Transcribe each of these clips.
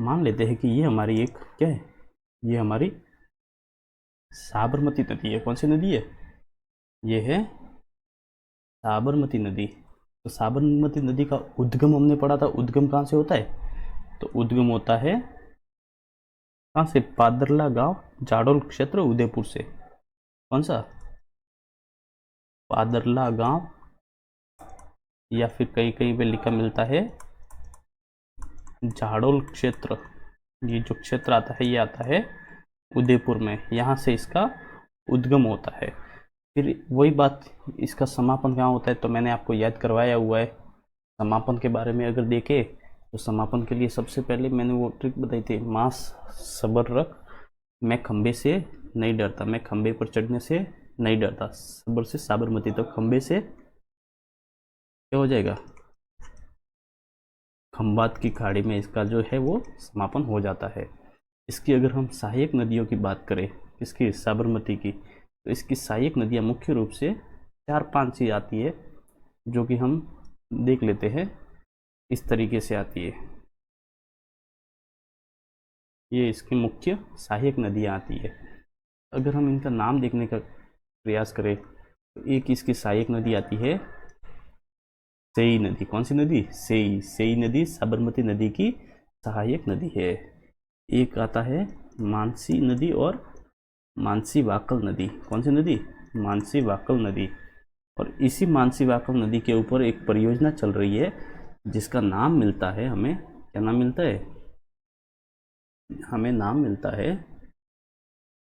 मान लेते हैं कि ये हमारी एक क्या है, ये हमारी साबरमती नदी है। कौन सी नदी है? ये है साबरमती नदी। तो साबरमती नदी का उद्गम हमने पढ़ा था, उद्गम कहाँ से होता है? तो उद्गम होता है कहाँ से? पादरला गांव, जाडोल क्षेत्र, उदयपुर से। कौन सा? पादरला गांव, या फिर कहीं कहीं पे लिखा मिलता है जाडोल क्षेत्र। ये जो क्षेत्र आता है ये आता है उदयपुर में, यहाँ से इसका उद्गम होता है। फिर वही बात, इसका समापन कहाँ होता है? तो मैंने आपको याद करवाया हुआ है। समापन के बारे में अगर देखें तो समापन के लिए सबसे पहले मैंने वो ट्रिक बताई थी, मांस सबर रख, मैं खंबे से नहीं डरता, मैं खंबे पर चढ़ने से नहीं डरता, सबर से साबरमती। तो खंबे से क्या हो जाएगा? खंबात की खाड़ी में इसका जो है वो समापन हो जाता है। इसकी अगर हम सहायक नदियों की बात करें, इसकी साबरमती की, तो इसकी सहायक नदियाँ मुख्य रूप से 4-5 सी आती है, जो कि हम देख लेते हैं। इस तरीके से आती है, ये इसकी मुख्य सहायक नदियाँ आती है। अगर हम इनका नाम देखने का प्रयास करें तो एक इसकी सहायक नदी आती है सेई नदी। कौन सी नदी? सेई नदी साबरमती नदी की सहायक नदी है। एक आता है मानसी नदी और मानसी वाकल नदी। कौन सी नदी? मानसी वाकल नदी। और इसी मानसी वाकल नदी के ऊपर एक परियोजना चल रही है जिसका नाम मिलता है हमें, क्या नाम मिलता है? हमें नाम मिलता है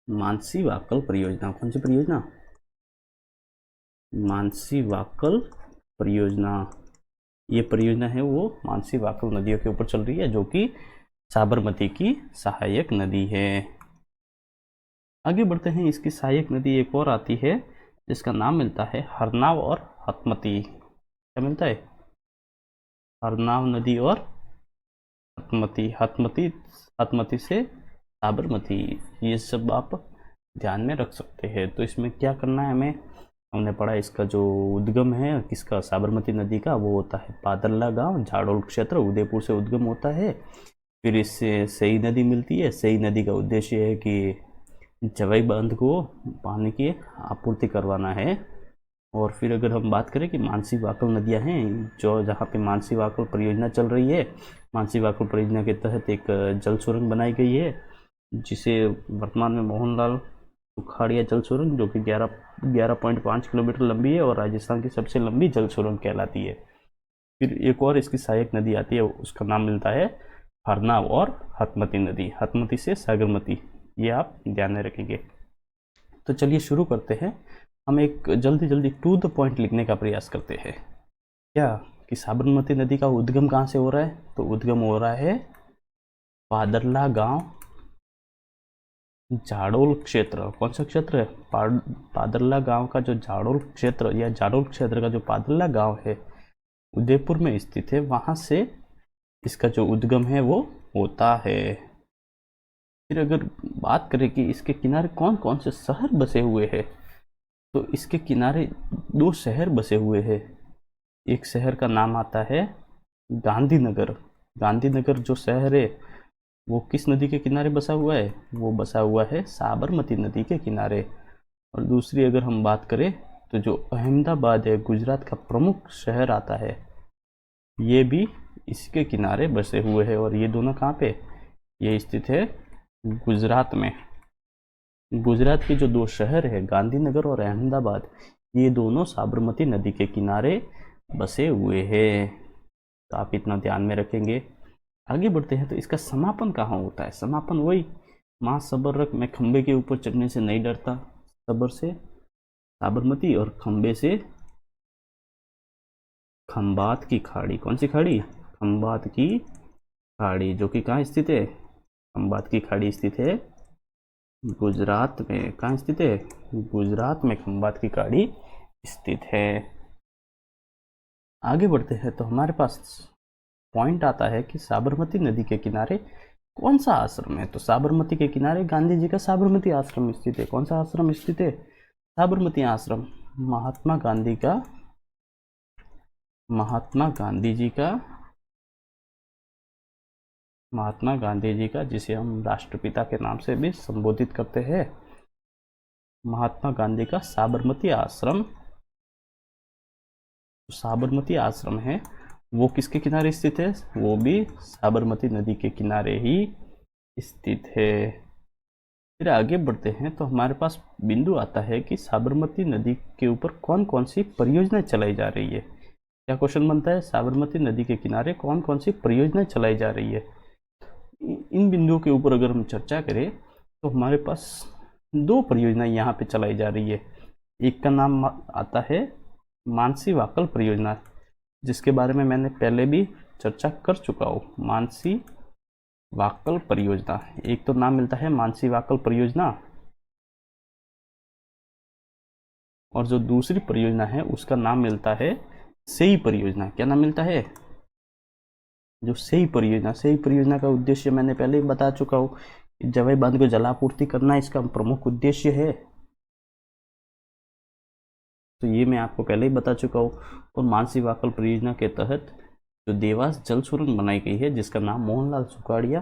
मानसी वाकल परियोजना। कौन सी परियोजना? मानसी वाकल परियोजना। ये परियोजना है वो मानसी वाकल नदियों के ऊपर चल रही है, जो कि साबरमती की सहायक नदी है। आगे बढ़ते हैं, इसकी सहायक नदी एक और आती है जिसका नाम मिलता है हरनाव और हतमती। क्या मिलता है? हरनाव नदी और हतमती। हतमती, हतमती से साबरमती, ये सब आप ध्यान में रख सकते हैं। तो इसमें क्या करना है हमें? हमने पढ़ा इसका जो उद्गम है किसका? साबरमती नदी का, वो होता है पादरला गांव, जाडोल क्षेत्र, उदयपुर से उद्गम होता है। फिर इससे सई नदी मिलती है। सई नदी का उद्देश्य है कि जवाई बांध को पानी की आपूर्ति करवाना है। और फिर अगर हम बात करें कि मानसी वाकल नदियाँ हैं, जो जहाँ पे मानसी वाकल परियोजना चल रही है, मानसी वाकल परियोजना के तहत एक जल सुरंग बनाई गई है, जिसे वर्तमान में मोहनलाल सुखाड़िया जल सुरंग, जो कि 11.5 किलोमीटर लंबी है और राजस्थान की सबसे लंबी जल सुरंग कहलाती है। फिर एक और इसकी सहायक नदी आती है, उसका नाम मिलता है हरनाव और हतमती नदी। हतमती से सागरमती, ये आप ध्यान में रखेंगे। तो चलिए शुरू करते हैं। हम एक जल्दी जल्दी टू द पॉइंट लिखने का प्रयास करते हैं। क्या कि साबरमती नदी का उद्गम कहाँ से हो रहा है? तो उद्गम हो रहा है पादरला गांव, जाडोल क्षेत्र। कौन सा क्षेत्र है? पादरला गांव का जो जाडोल क्षेत्र, या जाडोल क्षेत्र का जो पादरला गांव है, उदयपुर में स्थित है, वहां से इसका जो उद्गम है वो होता है। फिर अगर बात करें कि इसके किनारे कौन कौन से शहर बसे हुए हैं, तो इसके किनारे 2 शहर बसे हुए हैं। एक शहर का नाम आता है गांधीनगर। गांधीनगर जो शहर है वो किस नदी के किनारे बसा हुआ है? वो बसा हुआ है साबरमती नदी के किनारे। और दूसरी अगर हम बात करें तो जो अहमदाबाद है, गुजरात का प्रमुख शहर आता है, ये भी इसके किनारे बसे हुए हैं। और ये दोनों कहाँ पे? ये स्थित है गुजरात में। गुजरात के जो 2 शहर है गांधीनगर और अहमदाबाद, ये दोनों साबरमती नदी के किनारे बसे हुए हैं। तो आप इतना ध्यान में रखेंगे। आगे बढ़ते हैं, तो इसका समापन कहाँ होता है? समापन वही माँ सबर रख, मैं खंबे के ऊपर चढ़ने से नहीं डरता, सबर से साबरमती, और खंबे से खंबात की खाड़ी। कौन सी खाड़ी? खंबात की खाड़ी, जो कि कहाँ स्थित है? खंबात की खाड़ी स्थित है गुजरात में। कहाँ स्थित है? गुजरात में खंबात की खाड़ी स्थित है। आगे बढ़ते हैं, तो हमारे पास पॉइंट आता है कि साबरमती नदी के किनारे कौन सा आश्रम है? तो साबरमती के किनारे गांधी जी का साबरमती आश्रम स्थित है। कौन सा आश्रम स्थित है? साबरमती आश्रम। महात्मा गांधी जी का महात्मा गांधी जी का, जिसे हम राष्ट्रपिता के नाम से भी संबोधित करते हैं, महात्मा गांधी का साबरमती आश्रम, साबरमती आश्रम है वो किसके किनारे स्थित है? वो भी साबरमती नदी के किनारे ही स्थित है। फिर आगे बढ़ते हैं तो हमारे पास बिंदु आता है कि साबरमती नदी के ऊपर कौन कौन सी परियोजनाएं चलाई जा रही है। क्या क्वेश्चन बनता है? साबरमती नदी के किनारे कौन कौन सी परियोजनाएं चलाई जा रही है। इन बिंदुओं के ऊपर अगर हम चर्चा करें तो हमारे पास दो परियोजनाएं यहाँ पे चलाई जा रही है। एक का नाम आता है मानसी वाकल परियोजना, जिसके बारे में मैंने पहले भी चर्चा कर चुका हूँ। मानसी वाकल परियोजना, एक तो नाम मिलता है मानसी वाकल परियोजना, और जो दूसरी परियोजना है उसका नाम मिलता है सेई परियोजना। क्या नाम मिलता है? जो सेई परियोजना। सेई परियोजना का उद्देश्य मैंने पहले ही बता चुका हूँ, जवाई बांध को जलापूर्ति करना इसका प्रमुख उद्देश्य है, तो ये मैं आपको पहले ही बता चुका हूँ। और मानसी वाकल परियोजना के तहत जो देवास जल सुरंग बनाई गई है, जिसका नाम मोहनलाल सुखाड़िया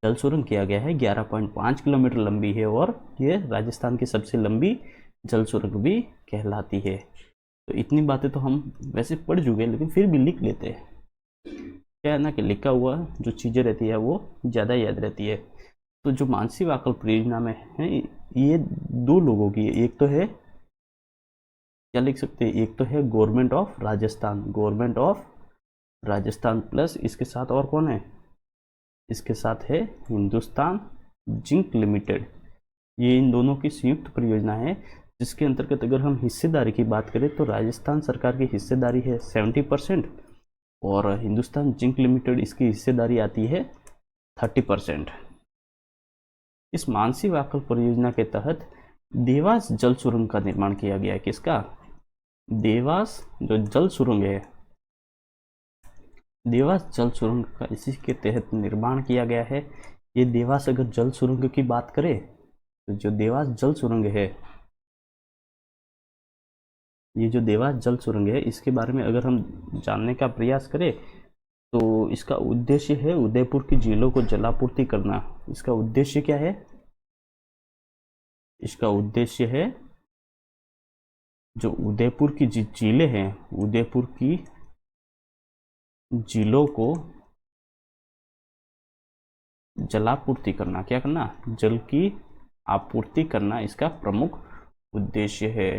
जल सुरंग किया गया है, 11.5 किलोमीटर लंबी है और ये राजस्थान की सबसे लंबी जल सुरंग भी कहलाती है। तो इतनी बातें तो हम वैसे पढ़ चुके हैं, लेकिन फिर भी लिख लेते हैं। क्या है ना कि लिखा हुआ जो चीज़ें रहती है वो ज़्यादा याद रहती है। तो जो मानसी वाकल परियोजना में है, ये दो लोगों की है। एक तो है, क्या लिख सकते हैं, एक तो है government of Rajasthan, government of Rajasthan, plus इसके साथ और कौन है? इसके साथ है हिंदुस्तान जिंक लिमिटेड। ये इन दोनों की संयुक्त परियोजना है, जिसके अंतर्गत अगर हम हिस्सेदारी की बात करें तो राजस्थान सरकार की हिस्सेदारी है 70% और हिंदुस्तान जिंक लिमिटेड इसकी हिस्सेदारी आती है 30%। इस मानसी वाकल परियोजना के तहत देवास जल सुरंग का निर्माण किया गया है। किसका? देवास जो जल सुरंग है, देवास जल सुरंग का इसी के तहत निर्माण किया गया है। ये देवास अगर जल सुरंग की बात करें तो जो देवास जल सुरंग है, ये जो देवास जल सुरंग है, इसके बारे में अगर हम जानने का प्रयास करें तो इसका उद्देश्य है उदयपुर की झीलों को जलापूर्ति करना। इसका उद्देश्य क्या है? इसका उद्देश्य है जो उदयपुर की झीलें हैं, उदयपुर की झीलों को जलापूर्ति करना। क्या करना? जल की आपूर्ति करना इसका प्रमुख उद्देश्य है।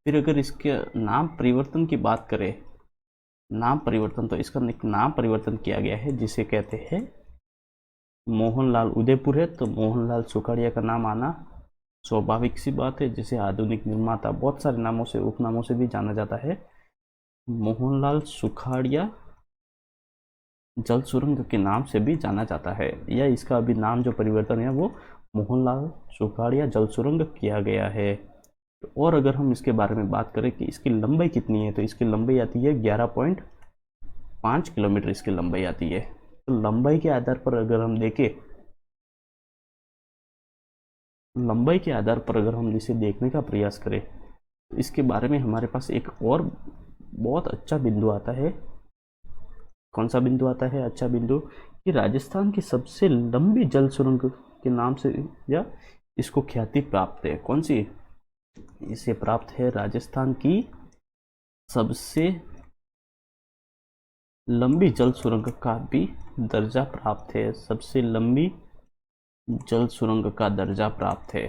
फिर अगर इसके नाम परिवर्तन की बात करें, नाम परिवर्तन, तो इसका नाम परिवर्तन किया गया है, जिसे कहते हैं मोहनलाल। उदयपुर है तो मोहनलाल सुखाड़िया का नाम आना स्वाभाविक सी बात है, जिसे आधुनिक निर्माता बहुत सारे नामों से, उपनामों से भी जाना जाता है। मोहनलाल सुखाड़िया जल सुरंग के नाम से भी जाना जाता है, या इसका अभी नाम जो परिवर्तन है वो मोहनलाल सुखाड़िया जल सुरंग किया गया है। और अगर हम इसके बारे में बात करें कि इसकी लंबाई कितनी है, तो इसकी लंबाई आती है 11.5 किलोमीटर इसकी लंबाई आती है। तो लंबाई के आधार पर अगर हम देखें, लंबाई के आधार पर अगर हम इसे देखने का प्रयास करें तो इसके बारे में हमारे पास एक और बहुत अच्छा बिंदु आता है। कौन सा बिंदु आता है? अच्छा बिंदु कि राजस्थान की सबसे लंबी जल सुरंग के नाम से या इसको ख्याति प्राप्त है। कौन सी? इसे प्राप्त है राजस्थान की सबसे लंबी जल सुरंग का भी दर्जा प्राप्त है, सबसे लंबी जल सुरंग का दर्जा प्राप्त है।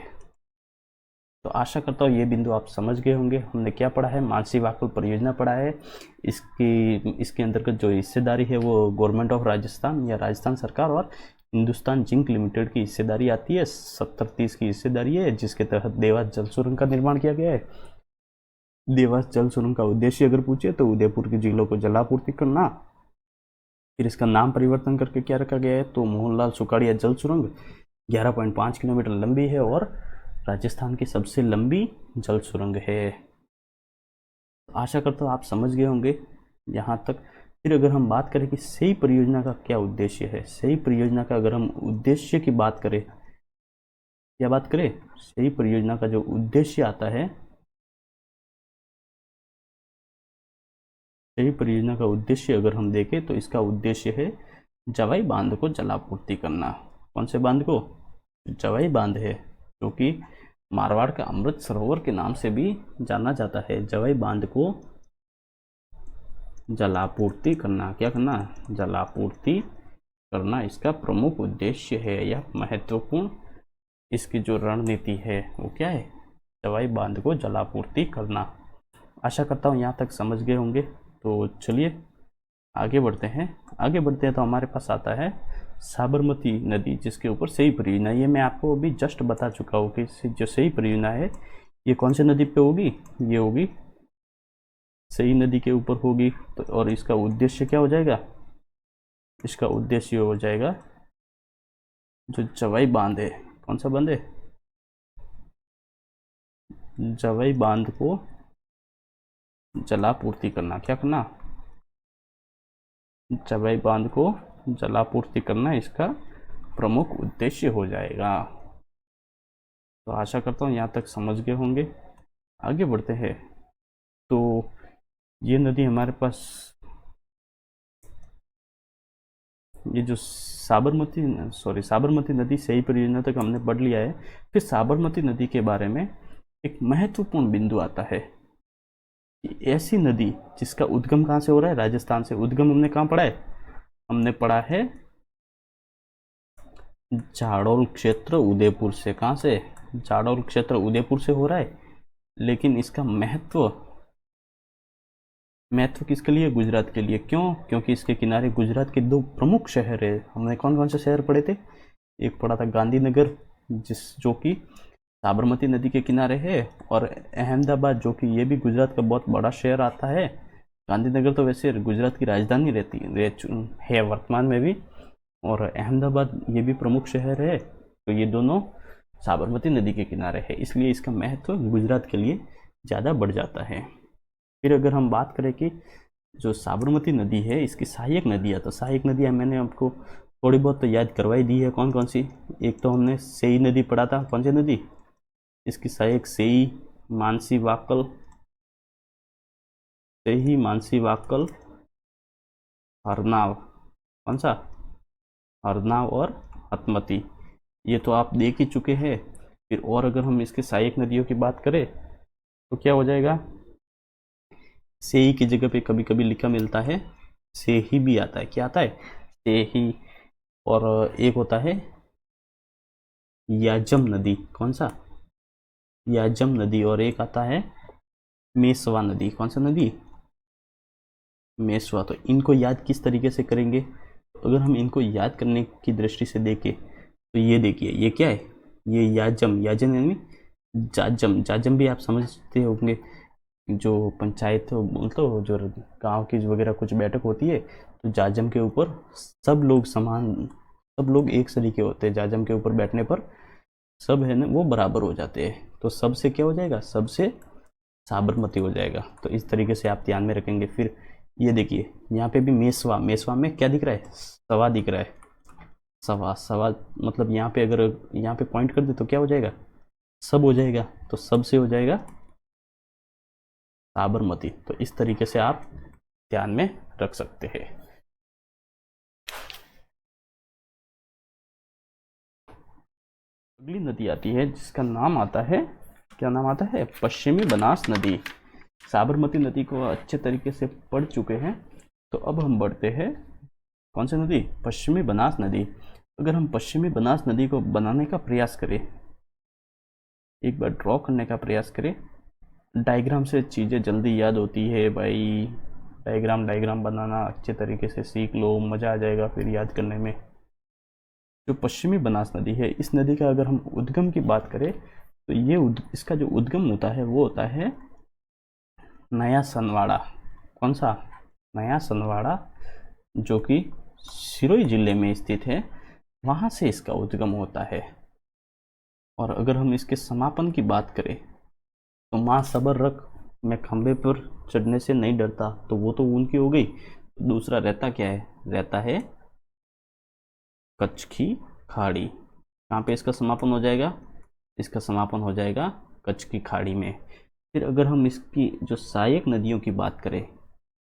तो आशा करता हूँ ये बिंदु आप समझ गए होंगे। हमने क्या पढ़ा है? मानसी वाकल परियोजना पढ़ा है। इसके अंतर्गत जो हिस्सेदारी है वो गवर्नमेंट ऑफ राजस्थान या राजस्थान सरकार और हिंदुस्तान जिंक लिमिटेड की हिस्सेदारी आती है। 70-30 की हिस्सेदारी है, जिसके तहत देवास जल सुरंग का निर्माण किया गया है। देवास जल सुरंग का उद्देश्य अगर पूछे तो उदयपुर की झीलों को जलापूर्ति करना। फिर इसका नाम परिवर्तन करके क्या रखा गया है? तो मोहनलाल सुखाड़िया जल सुरंग 11.5 किलोमीटर लंबी है और राजस्थान की सबसे लंबी जल सुरंग है। आशा करता हूँ आप समझ गए होंगे यहाँ तक। फिर अगर हम बात करें कि सेई परियोजना का क्या उद्देश्य है, सेई परियोजना का अगर हम उद्देश्य की बात करें, क्या बात करें? सेई परियोजना का जो उद्देश्य आता है, सेई परियोजना का उद्देश्य अगर हम देखें तो इसका उद्देश्य है जवाई बांध को जलापूर्ति करना। कौन से बांध को? जवाई बांध है, जो कि मारवाड़ का अमृत सरोवर के नाम से भी जाना जाता है। जवाई बांध को जलापूर्ति करना, क्या करना? जलापूर्ति करना इसका प्रमुख उद्देश्य है। यह महत्वपूर्ण इसकी जो रणनीति है वो क्या है? जवाई बांध को जलापूर्ति करना। आशा करता हूँ यहाँ तक समझ गए होंगे। तो चलिए आगे बढ़ते हैं। आगे बढ़ते हैं तो हमारे पास आता है साबरमती नदी, जिसके ऊपर सेई परियोजना। ये मैं आपको अभी जस्ट बता चुका हूँ कि जो सेई परियोजना है ये कौन से नदी पे होगी? ये होगी सेई नदी के ऊपर होगी। तो और इसका उद्देश्य क्या हो जाएगा? इसका उद्देश्य हो जाएगा जो जवाई बांध है। कौन सा बांध है? जवाई बांध को जलापूर्ति करना। क्या करना? जवाई बांध को जलापूर्ति करना इसका प्रमुख उद्देश्य हो जाएगा। तो आशा करता हूँ यहाँ तक समझ गए होंगे। आगे बढ़ते हैं। तो ये नदी हमारे पास, ये जो साबरमती नदी सेई परियोजना तक हमने पढ़ लिया है। फिर साबरमती नदी के बारे में एक महत्वपूर्ण बिंदु आता है। ऐसी नदी जिसका उद्गम कहाँ से हो रहा है? राजस्थान से। उद्गम हमने कहाँ पढ़ा है? हमने पढ़ा है जाडौल क्षेत्र उदयपुर से। कहाँ से? जाडौल क्षेत्र उदयपुर से हो रहा है। लेकिन इसका महत्व किसके लिए? गुजरात के लिए। क्यों? क्योंकि इसके किनारे गुजरात के दो प्रमुख शहर है। हमने कौन कौन से शहर पढ़े थे? एक पढ़ा था गांधीनगर, जो कि साबरमती नदी के किनारे है, और अहमदाबाद, जो कि ये भी गुजरात का बहुत बड़ा शहर आता है। गांधीनगर तो वैसे गुजरात की राजधानी है वर्तमान में भी, और अहमदाबाद ये भी प्रमुख शहर है। तो ये दोनों साबरमती नदी के किनारे है, इसलिए इसका महत्व गुजरात के लिए ज़्यादा बढ़ जाता है। फिर अगर हम बात करें कि जो साबरमती नदी है इसकी सहायक नदियाँ, तो सहायक नदियाँ मैंने आपको थोड़ी बहुत तो याद करवाई दी है। कौन कौन सी? एक तो हमने सेई नदी पढ़ा था। कौन सी नदी? इसकी सहायक सेई, मानसी वाकल, सेई, मानसी वाकल, हरनाव। कौन सा? हरनाव और हतमती। ये तो आप देख ही चुके हैं। फिर और अगर हम इसके सहायक नदियों की बात करें तो क्या हो जाएगा? सेई की जगह पे कभी कभी लिखा मिलता है सेही भी आता है। क्या आता है? सेही। और एक होता है याजम नदी। कौन सा? याजम नदी। और एक आता है मेसवा नदी। कौन सा नदी? मेसवा। तो इनको याद किस तरीके से करेंगे? अगर हम इनको याद करने की दृष्टि से देखें तो ये देखिए, ये क्या है? ये याजम। याजम यानी जाजम। जाजम भी आप समझते होंगे, जो पंचायत मतलब जो गांव की वगैरह कुछ बैठक होती है तो जाजम के ऊपर सब लोग एक तरीके होते हैं। जाजम के ऊपर बैठने पर सब है ना वो बराबर हो जाते हैं। तो सबसे क्या हो जाएगा? सबसे साबरमती हो जाएगा। तो इस तरीके से आप ध्यान में रखेंगे। फिर ये देखिए यहाँ पे भी मेसवा। मेसवा में क्या दिख रहा है? सवा दिख रहा है। सवा मतलब यहाँ पे अगर यहाँ पे पॉइंट कर दे तो क्या हो जाएगा? सब हो जाएगा। तो सब से हो जाएगा साबरमती। तो इस तरीके से आप ध्यान में रख सकते हैं। अगली नदी आती है जिसका नाम आता है, क्या नाम आता है? पश्चिमी बनास नदी। साबरमती नदी को अच्छे तरीके से पढ़ चुके हैं। तो अब हम बढ़ते हैं कौन सी नदी? पश्चिमी बनास नदी। अगर हम पश्चिमी बनास नदी को बनाने का प्रयास करें, एक बार ड्रॉ करने का प्रयास करें, डायग्राम से चीज़ें जल्दी याद होती है भाई। डायग्राम बनाना अच्छे तरीके से सीख लो, मज़ा आ जाएगा फिर याद करने में। जो पश्चिमी बनास नदी है, इस नदी का अगर हम उद्गम की बात करें तो ये इसका जो उद्गम होता है वो होता है नया सनवाड़ा। कौन सा? नया सनवाड़ा, जो कि सिरोही जिले में स्थित है, वहाँ से इसका उद्गम होता है। और अगर हम इसके समापन की बात करें तो माँ सबर रख, मैं खंबे पर चढ़ने से नहीं डरता, तो वो तो उनकी हो गई। दूसरा रहता क्या है? रहता है कच्छ की खाड़ी। कहाँ पे इसका समापन हो जाएगा? इसका समापन हो जाएगा कच्छ की खाड़ी में। फिर अगर हम इसकी जो सहायक नदियों की बात करें,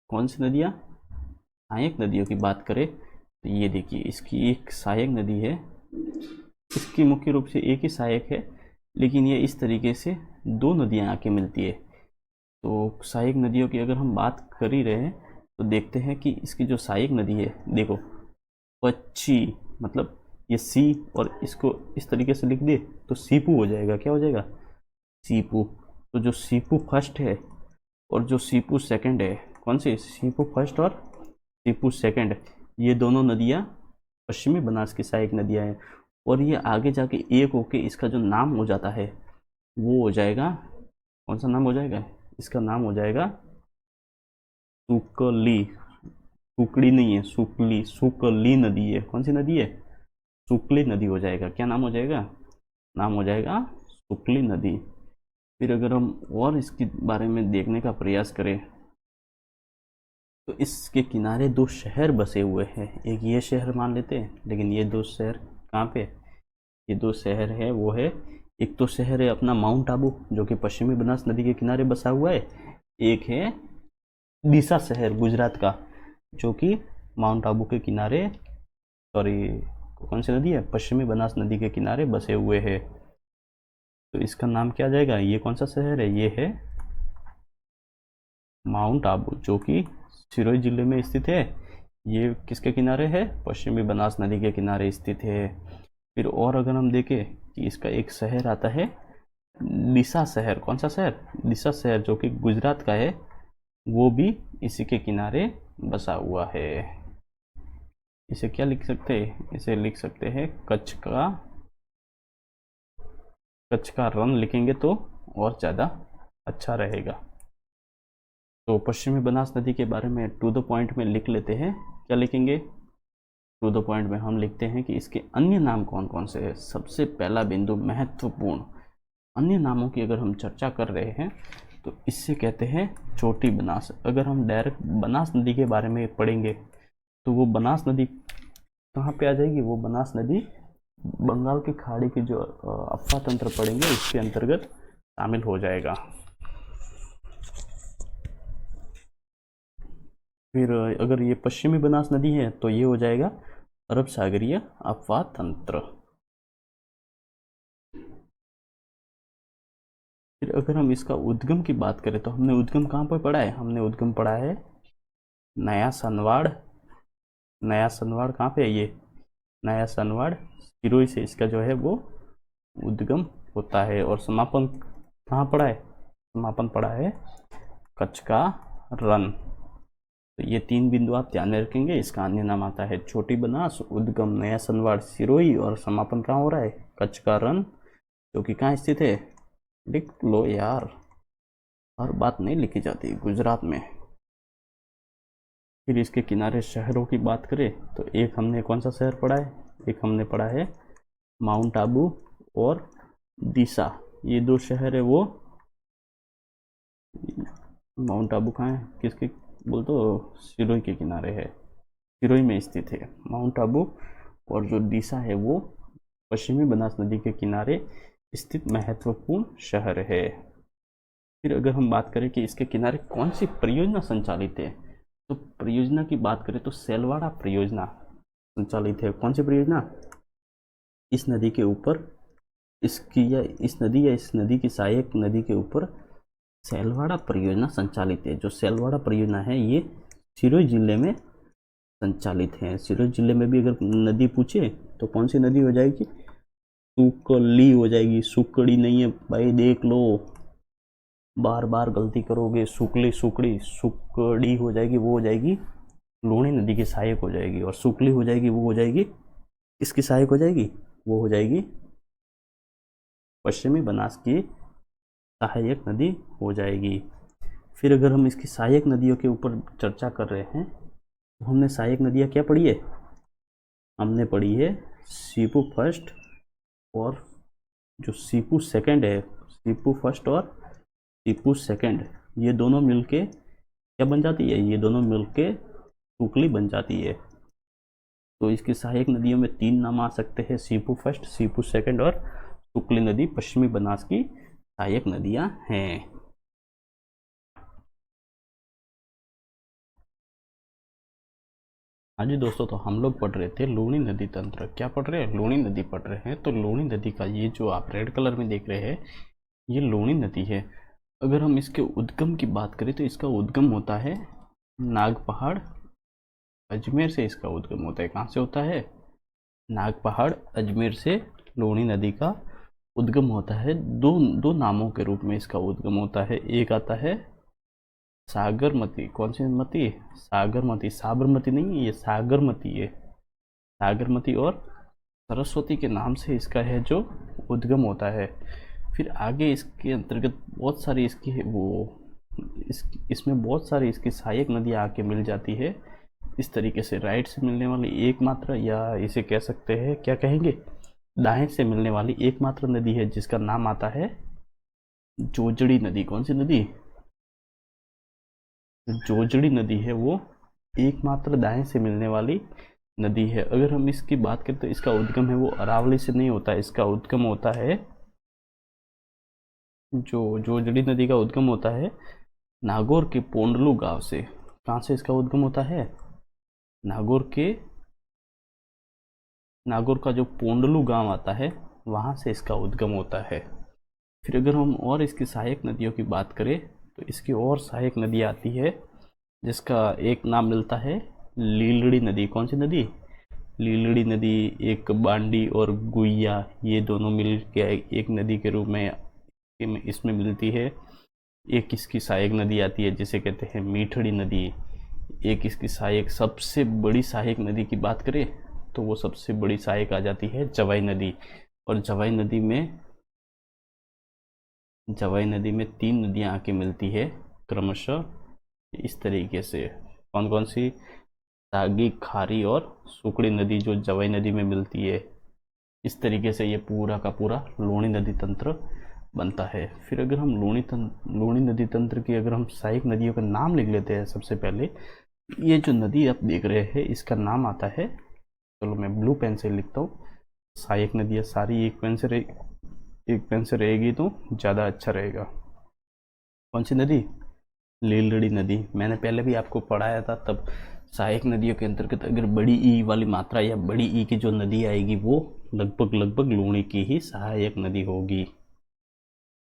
कौन सी नदियाँ? सहायक नदियों की बात करें तो ये देखिए इसकी एक सहायक नदी है, इसकी मुख्य रूप से एक ही सहायक है, लेकिन ये इस तरीके से दो नदियाँ आके मिलती है। तो सहायक नदियों की अगर हम बात कर ही रहे हैं तो देखते हैं कि इसकी जो सहायक नदी है, देखो पच्ची, मतलब ये सी और इसको इस तरीके से लिख दे तो सीपू हो जाएगा। क्या हो जाएगा? सीपू। तो जो सीपू फर्स्ट है और जो सीपू सेकंड है, कौन सी? सीपू फर्स्ट और सीपू सेकंड, ये दोनों नदियाँ पश्चिमी बनास की सहायक नदियाँ हैं। और ये आगे जाके एक होके इसका जो नाम हो जाता है वो हो जाएगा, कौन सा नाम हो जाएगा? इसका नाम हो जाएगा सुकली। सुकड़ी नहीं है, सुकली, सुकली नदी है। कौन सी नदी है? सुकली नदी हो जाएगा। क्या नाम हो जाएगा? नाम हो जाएगा सुकली नदी। फिर अगर हम और इसके बारे में देखने का प्रयास करें तो इसके किनारे दो शहर बसे हुए हैं। एक ये शहर मान लेते हैं, लेकिन ये दो शहर कहाँ पे? ये दो शहर है वो है, एक तो शहर है अपना माउंट आबू जो कि पश्चिमी बनास नदी के किनारे बसा हुआ है, एक है डीसा शहर गुजरात का जो कि माउंट आबू के किनारे, सॉरी कौन सी नदी है? पश्चिमी बनास नदी के किनारे बसे हुए हैं। तो इसका नाम क्या आ जाएगा? ये कौन सा शहर है? ये है माउंट आबू जो कि सिरोही जिले में स्थित है। ये किसके किनारे है? पश्चिमी बनास नदी के किनारे स्थित है। फिर और अगर हम देखें कि इसका एक शहर आता है डीसा शहर। कौन सा शहर? डीसा शहर जो कि गुजरात का है, वो भी इसी के किनारे बसा हुआ है। इसे क्या लिख सकते हैं? इसे लिख सकते हैं कच्छ का रण लिखेंगे तो और ज़्यादा अच्छा रहेगा। तो पश्चिमी बनास नदी के बारे में टू द पॉइंट में लिख लेते हैं। क्या लिखेंगे? टू द पॉइंट में हम लिखते हैं कि इसके अन्य नाम कौन कौन से हैं। सबसे पहला बिंदु महत्वपूर्ण, अन्य नामों की अगर हम चर्चा कर रहे हैं तो इससे कहते हैं छोटी बनास। अगर हम डायरेक्ट बनास नदी के बारे में पढ़ेंगे तो वो बनास नदी कहाँ पे आ जाएगी? वो बनास नदी बंगाल की खाड़ी की जो अफवाह तंत्र पढ़ेंगे इसके अंतर्गत शामिल हो जाएगा। फिर अगर ये पश्चिमी बनास नदी है तो ये हो जाएगा अरब सागरीय अफवाह तंत्र। फिर अगर हम इसका उद्गम की बात करें तो हमने उद्गम कहाँ पर पढ़ा है? हमने उद्गम पढ़ा है नया सनवाड़। नया सनवाड़ कहाँ पे है? ये नया सनवाड़ सिरोही से इसका जो है वो उद्गम होता है। और समापन कहाँ पड़ा है? समापन पड़ा है कच्छ का रण। तो ये तीन बिंदु आप ध्यान में रखेंगे। इसका अन्य नाम आता है छोटी बनास, उद्गम नया सनवाड़ सिरोही, और समापन कहाँ हो रहा है? कच्छ का रण, जो कि कहाँ स्थित है? लिख लो यार, हर बात नहीं लिखी जाती, गुजरात में। फिर इसके किनारे शहरों की बात करें तो एक हमने कौन सा शहर पढ़ा है? एक हमने पढ़ा है माउंट आबू और डीसा। ये दो शहर है वो, माउंट आबू कहाँ है? किसके बोल तो? सिरोही के किनारे है, सिरोही में स्थित है माउंट आबू। और जो डीसा है वो पश्चिमी बनास नदी के किनारे स्थित महत्वपूर्ण शहर है। फिर अगर हम बात करें कि इसके किनारे कौन सी परियोजना संचालित है तो परियोजना की बात करें तो सेलवाड़ा परियोजना संचालित है। कौन सी परियोजना? इस नदी के ऊपर, इसकी या इस नदी की सहायक नदी के ऊपर सेलवाड़ा परियोजना संचालित है। जो सेलवाड़ा परियोजना है ये सिरोही जिले में संचालित है। सिरोही जिले में भी अगर नदी पूछे तो कौन सी नदी हो जाएगी? सुकली हो जाएगी, सुकड़ी नहीं है भाई, देख लो, बार बार गलती करोगे। सुकली सुकड़ी सुकड़ी हो जाएगी, वो हो जाएगी लूणी नदी की सहायक हो जाएगी। और सुकली हो जाएगी, वो हो जाएगी इसकी सहायक हो जाएगी, वो हो जाएगी पश्चिमी बनास की सहायक नदी हो जाएगी। फिर अगर हम इसकी सहायक नदियों के ऊपर चर्चा कर रहे हैं तो हमने सहायक नदियाँ क्या पढ़ी है? हमने पढ़ी है सीपू फर्स्ट और जो सीपू सेकंड है, सीपू फर्स्ट और सीपू सेकंड, ये दोनों मिलके क्या बन जाती है? ये दोनों मिलके सुकली बन जाती है। तो इसकी सहायक नदियों में तीन नाम आ सकते हैं, सीपू फर्स्ट, सीपू सेकंड और सुकली नदी पश्चिमी बनास की सहायक नदियां हैं। हाँ जी दोस्तों, तो हम लोग पढ़ रहे थे लूणी नदी तंत्र। क्या पढ़ रहे हैं? लूणी नदी पढ़ रहे हैं। तो लूणी नदी का ये जो आप रेड कलर में देख रहे हैं, ये लूणी नदी है। अगर हम इसके उद्गम की बात करें तो इसका उद्गम होता है नाग पहाड़ अजमेर से। इसका उद्गम होता है, कहाँ से होता है? नाग पहाड़ अजमेर से लूणी नदी का उद्गम होता है। दो दो नामों के रूप में इसका उद्गम होता है। एक आता है सागरमती। कौन सी मती? सागरमती। साबरमती नहीं है, ये सागरमती है। सागरमती और सरस्वती के नाम से इसका है जो उद्गम होता है। फिर आगे इसके अंतर्गत बहुत सारी इसकी इसमें बहुत सारी इसकी सहायक नदियाँ आके मिल जाती है। इस तरीके से राइट से मिलने वाली एकमात्र, या इसे कह सकते हैं, क्या कहेंगे, दाएं से मिलने वाली एकमात्र नदी है जिसका नाम आता है जोजड़ी नदी। कौन सी नदी? जोजड़ी नदी है वो एकमात्र दाएं से मिलने वाली नदी है। अगर हम इसकी बात करें तो इसका उद्गम है वो अरावली से नहीं होता है। इसका उद्गम होता है, जो जोजड़ी नदी का उद्गम होता है नागौर के पोंडलू गांव से। कहाँ से इसका उद्गम होता है? नागौर का जो पोंडलू गांव आता है वहाँ से इसका उद्गम होता है। फिर अगर हम और इसकी सहायक नदियों की बात करें तो इसकी और सहायक नदी आती है जिसका एक नाम मिलता है लीलड़ी नदी। कौन सी नदी? लीलड़ी नदी। एक बांडी और गुइया, ये दोनों मिल के एक नदी के रूप में इसमें मिलती है। एक इसकी सहायक नदी आती है जिसे कहते हैं मीठड़ी नदी। एक इसकी सहायक, सबसे बड़ी सहायक नदी की बात करें तो वो सबसे बड़ी सहायक आ जाती है जवाई नदी। और जवाई नदी में 3 नदियाँ आके मिलती है क्रमशः इस तरीके से। कौन कौन सी? सागी, खारी और सुकड़ी नदी जो जवाई नदी में मिलती है। इस तरीके से ये पूरा का पूरा लूणी नदी तंत्र बनता है। फिर अगर हम लूणी नदी तंत्र की अगर हम सहायक नदियों का नाम लिख लेते हैं सबसे पहले, ये जो नदी आप देख रहे हैं इसका नाम आता है, चलो मैं ब्लू पेन से लिखता हूँ। सहायक नदियाँ सारी एक पेन से रहेगी तो ज़्यादा अच्छा रहेगा। कौन सी नदी? लीलड़ी नदी। मैंने पहले भी आपको पढ़ाया था तब। सहायक नदियों के अंतर्गत अगर बड़ी ई वाली मात्रा या बड़ी ई की जो नदी आएगी वो लगभग लूणी की ही सहायक नदी होगी।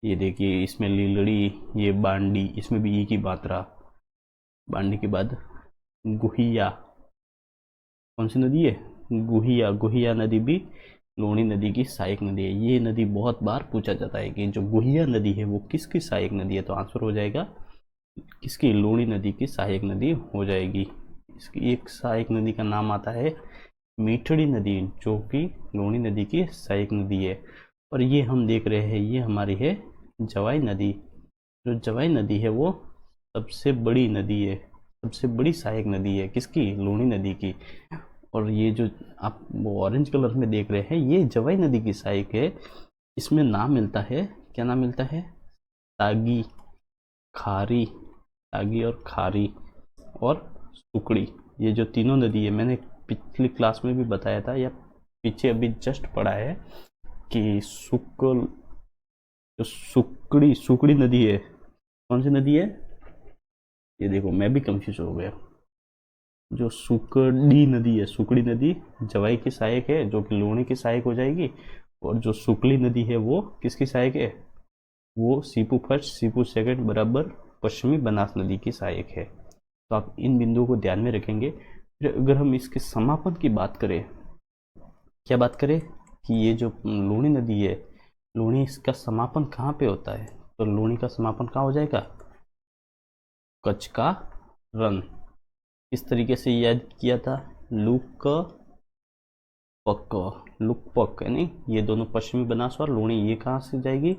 ये देखिए इसमें लीलड़ी, ये बांडी, इसमें भी ई की मात्रा। बांडी के बाद गुहिया। कौन सी नदी है? गुहिया नदी भी लूणी नदी की सहायक नदी है। ये नदी बहुत बार पूछा जाता है कि जो गुहिया नदी है वो किसकी सहायक नदी है, तो आंसर हो जाएगा किसकी? लूणी नदी की सहायक नदी हो जाएगी। इसकी एक सहायक नदी का नाम आता है मीठड़ी नदी, जो कि लूणी नदी की सहायक नदी है। और ये हम देख रहे हैं, ये हमारी है जवाई नदी। जो जवाई नदी है वो सबसे बड़ी नदी है, सबसे बड़ी सहायक नदी है किसकी? लूणी नदी की। और ये जो आप वो ऑरेंज कलर में देख रहे हैं ये जवाई नदी की सहायक है। इसमें नाम मिलता है, क्या नाम मिलता है? तागी, खारी, तागी और खारी और सुकड़ी। ये जो तीनों नदी है, मैंने पिछली क्लास में भी बताया था या पीछे अभी जस्ट पढ़ा है कि जो सुकड़ी नदी है, कौन सी नदी है? ये देखो मैं भी कंफ्यूज हो गया। जो सुकड़ी नदी है, सुकड़ी नदी जवाई की सहायक है जो कि लूणी की सहायक हो जाएगी। और जो सुकली नदी है वो किसकी सहायक है? वो सीपू फर्स्ट सीपू सेकंड बराबर पश्चिमी बनास नदी की सहायक है। तो आप इन बिंदुओं को ध्यान में रखेंगे। फिर अगर हम इसके समापन की बात करें, क्या बात करें कि ये जो लूणी नदी है, लूणी इसका समापन कहाँ पे होता है? तो लूणी का समापन कहाँ हो जाएगा? कच्छ का रन। इस तरीके से याद किया था, लुक पक, यानी ये दोनों पश्चिमी बनास और लूणी, ये कहाँ से जाएगी?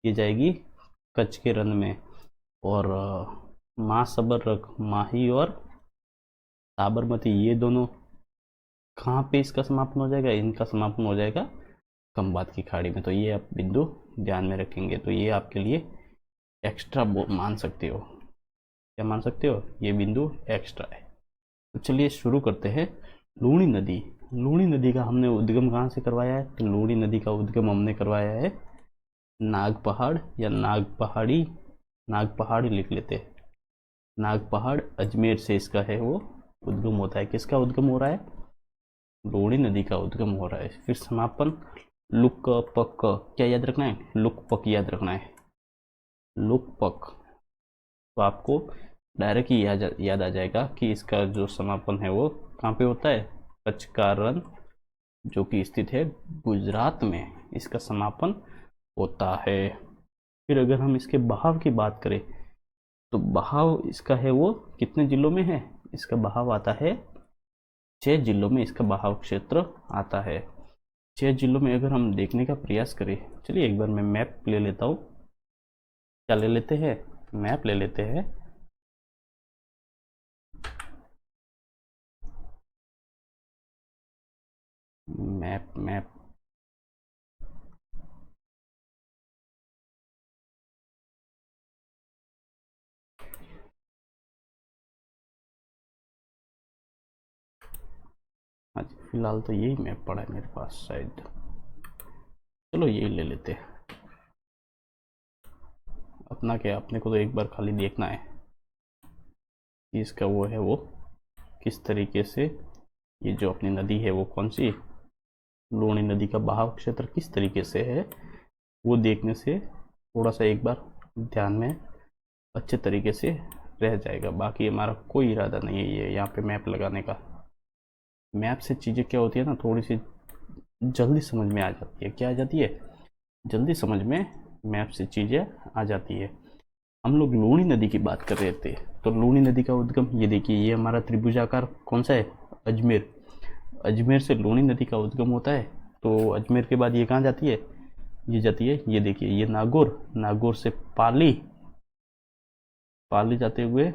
ये जाएगी कच्छ के रन में। और माँ सबर रख, माही और साबरमती, ये दोनों कहाँ पे इसका समापन हो जाएगा? इनका समापन हो जाएगा खंबात की खाड़ी में। तो ये आप बिंदु ध्यान में रखेंगे, तो ये आपके लिए एक्स्ट्रा मान सकते हो। क्या मान सकते हो? ये बिंदु एक्स्ट्रा है। तो चलिए शुरू करते हैं। लूणी नदी का हमने उद्गम कहाँ से करवाया है? तो लूणी नदी का उद्गम हमने करवाया है नाग पहाड़ या नाग पहाड़ी लिख लेते हैं। नाग पहाड़ अजमेर से इसका है वो उद्गम होता है। किसका उद्गम हो रहा है? लूणी नदी का उद्गम हो रहा है। फिर समापन लुक पक, क्या याद रखना है? लुक पक याद रखना है, लुक पक। तो आपको डायरेक्ट ही याद आ जाएगा कि इसका जो समापन है वो कहाँ पे होता है? कच्छ का रण जो कि स्थित है गुजरात में, इसका समापन होता है। फिर अगर हम इसके बहाव की बात करें तो बहाव इसका है वो कितने जिलों में है? इसका बहाव आता है 6 जिलों में, इसका बहाव क्षेत्र आता है 6 जिलों में। अगर हम देखने का प्रयास करें, चलिए एक बार मैं मैप ले लेता हूँ। क्या ले लेते हैं? मैप ले लेते हैं। मैप मैप हाँ जी, फिलहाल तो यही मैप पड़ा है मेरे पास शायद। चलो यही ले लेते हैं। अपना क्या, अपने को तो एक बार खाली देखना है कि इसका वो है वो किस तरीके से, ये जो अपनी नदी है वो कौन सी, लूणी नदी का बहाव क्षेत्र किस तरीके से है, वो देखने से थोड़ा सा एक बार ध्यान में अच्छे तरीके से रह जाएगा। बाकी हमारा कोई इरादा नहीं है ये यहाँ पे मैप लगाने का। मैप से चीज़ें क्या होती है ना, थोड़ी सी जल्दी समझ में आ जाती है। क्या आ जाती है? जल्दी समझ में मैप से चीज़ें आ जाती है। हम लोग लूणी नदी की बात कर रहे थे, तो लूणी नदी का उद्गम ये देखिए, ये हमारा त्रिभुजाकार कौन सा है? अजमेर। अजमेर से लूणी नदी का उद्गम होता है। तो अजमेर के बाद ये कहाँ जाती है? ये जाती है, ये देखिए, ये नागौर। नागौर से पाली, पाली जाते हुए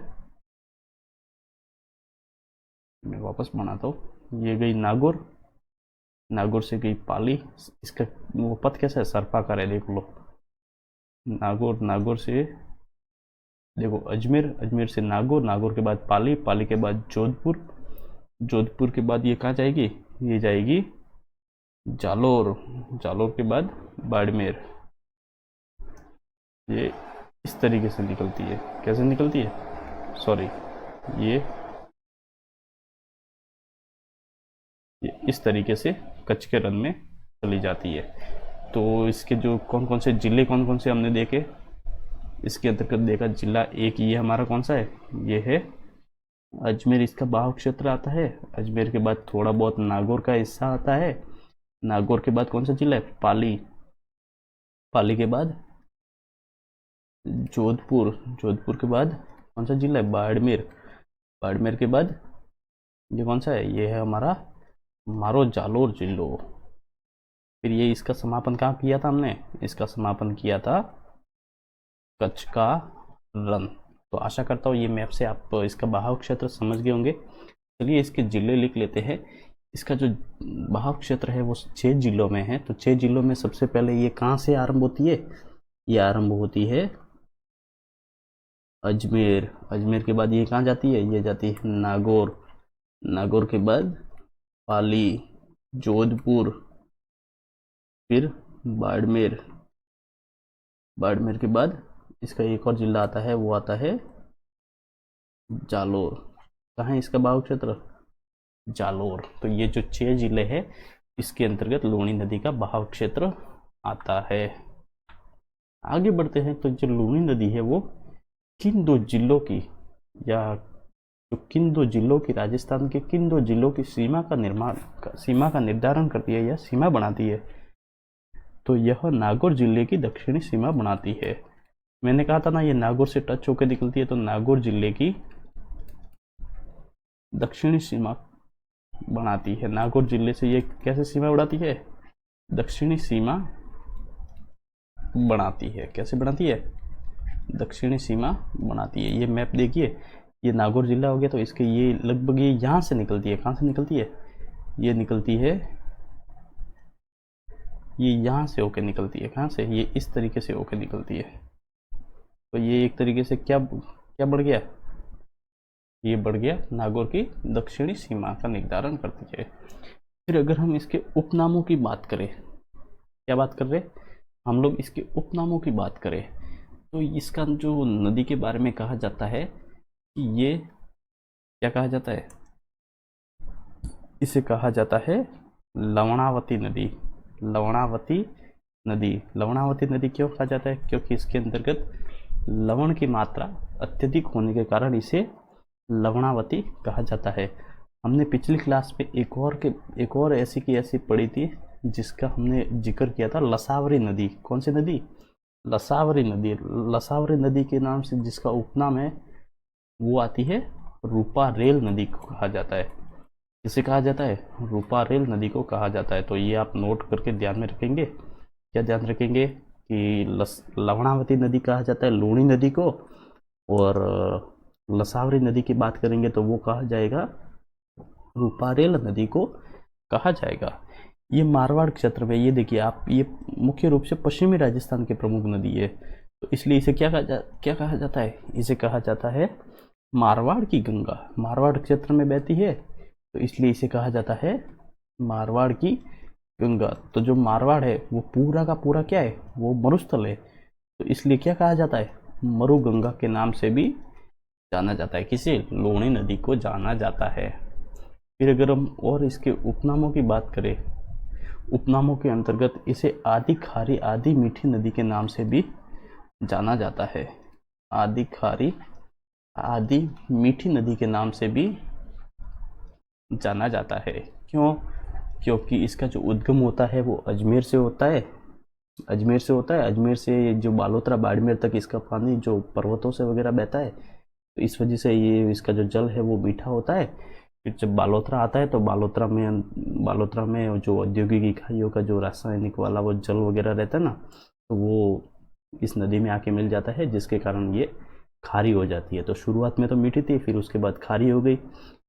मैं वापस बनाता हूँ, ये गई नागौर, नागौर से गई पाली। इसका वो पथ कैसा है? सर्पाकार है, देख लो। नागौर, नागौर से देखो अजमेर, अजमेर से नागौर, नागौर के बाद पाली, पाली के बाद जोधपुर, जोधपुर के बाद ये कहाँ जाएगी? ये जाएगी जालोर, जालोर के बाद बाड़मेर। ये इस तरीके से निकलती है। कैसे निकलती है? सॉरी, ये इस तरीके से कच्छ के रण में चली जाती है। तो इसके जो कौन कौन से जिले, कौन कौन से हमने देखे इसके अंतर्गत देखा? जिला एक ये हमारा कौन सा है? ये है अजमेर, इसका बहाव क्षेत्र आता है। अजमेर के बाद थोड़ा बहुत नागौर का हिस्सा आता है। नागौर के बाद कौन सा जिला है? पाली। पाली के बाद जोधपुर, जोधपुर के बाद कौन सा जिला है? बाड़मेर। बाड़मेर के बाद ये कौन सा है? ये है हमारा मारो जालोर जिलो। फिर ये इसका समापन कहाँ किया था हमने? इसका समापन किया था कच्छ का रण। तो आशा करता हूँ ये मैप से आप इसका बहाव क्षेत्र समझ गए होंगे। चलिए इसके जिले लिख लेते हैं। इसका जो बहाव क्षेत्र है वो 6 जिलों में है। तो 6 जिलों में सबसे पहले ये कहाँ से आरंभ होती है? ये आरंभ होती है अजमेर। अजमेर के बाद ये कहाँ जाती है? ये जाती है नागौर। नागौर के बाद पाली, जोधपुर, फिर बाड़मेर। बाड़मेर के बाद इसका एक और जिला आता है, वो आता है जालोर। कहाँ है इसका बहाव क्षेत्र? जालोर। तो ये जो 6 जिले हैं इसके अंतर्गत लूणी नदी का बहाव क्षेत्र आता है। आगे बढ़ते हैं। तो जो लूणी नदी है वो किन 2 जिलों की, या जो किन 2 जिलों की, राजस्थान के किन 2 जिलों की सीमा का निर्धारण करती है या सीमा बनाती है? तो यह नागौर जिले की दक्षिणी सीमा बनाती है। मैंने कहा था ना ये नागौर से टच होकर निकलती है। तो नागौर जिले की दक्षिणी सीमा बनाती है। नागौर जिले से ये कैसे सीमा बढ़ाती है? दक्षिणी सीमा बनाती है। कैसे बनाती है? दक्षिणी सीमा बनाती है। ये मैप देखिए, ये नागौर जिला हो गया। तो इसके ये लगभग ये यहाँ से निकलती है। कहाँ से निकलती है? ये निकलती है, ये यहाँ से होके निकलती है। कहाँ से? ये इस तरीके से होके निकलती है। तो ये एक तरीके से क्या क्या बढ़ गया? ये बढ़ गया नागौर की दक्षिणी सीमा का निर्धारण करती है। फिर अगर हम इसके उपनामों की बात करें, क्या बात कर रहे हैं हम लोग? इसके उपनामों की बात करें तो इसका जो नदी के बारे में कहा जाता है कि ये क्या कहा जाता है? इसे कहा जाता है लवणावती नदी। लवणावती नदी, लवणावती नदी क्यों कहा जाता है? क्योंकि इसके अंतर्गत लवण की मात्रा अत्यधिक होने के कारण इसे लवणावती कहा जाता है। हमने पिछली क्लास में एक और ऐसी की ऐसी पढ़ी थी जिसका हमने जिक्र किया था, लसावरी नदी। कौन सी नदी? लसावरी नदी। लसावरी नदी के नाम से जिसका उपनाम है वो आती है रूपारेल नदी को कहा जाता है। इसे कहा जाता है रूपारेल नदी को कहा जाता है। तो ये आप नोट करके ध्यान में रखेंगे। क्या ध्यान रखेंगे? कि लवणावती नदी कहा जाता है लूणी नदी को, और लसावरी नदी की बात करेंगे तो वो कहा जाएगा रूपारेल नदी को कहा जाएगा। ये मारवाड़ क्षेत्र में, ये देखिए आप, ये मुख्य रूप से पश्चिमी राजस्थान की प्रमुख नदी है। तो इसलिए इसे क्या कहा जाता है? इसे कहा जाता है मारवाड़ की गंगा। मारवाड़ क्षेत्र में बहती है तो इसलिए इसे कहा जाता है मारवाड़ की गंगा। तो जो मारवाड़ है वो पूरा का पूरा क्या है? वो मरुस्थल है। तो इसलिए क्या कहा जाता है? मरु गंगा के नाम से भी जाना जाता है। किसे? लूणी नदी को जाना जाता है। फिर अगर हम और इसके उपनामों की बात करें, उपनामों के अंतर्गत इसे आदि खारी आदि मीठी नदी के नाम से भी जाना जाता है। आदि खारी आदि मीठी नदी के नाम से भी जाना जाता है। क्यों? क्योंकि इसका जो उद्गम होता है वो अजमेर से होता है। अजमेर से जो बालोतरा बाड़मेर तक इसका पानी जो पर्वतों से वगैरह बहता है, तो इस वजह से ये इसका जो जल है वो मीठा होता है। फिर जब बालोतरा आता है तो बालोतरा में जो औद्योगिक इकाइयों का जो रासायनिक वाला वो जल वगैरह रहता है ना, तो वो इस नदी में आके मिल जाता है, जिसके कारण ये खारी हो जाती है। तो शुरुआत में तो मीठी थी, फिर उसके बाद खारी हो गई।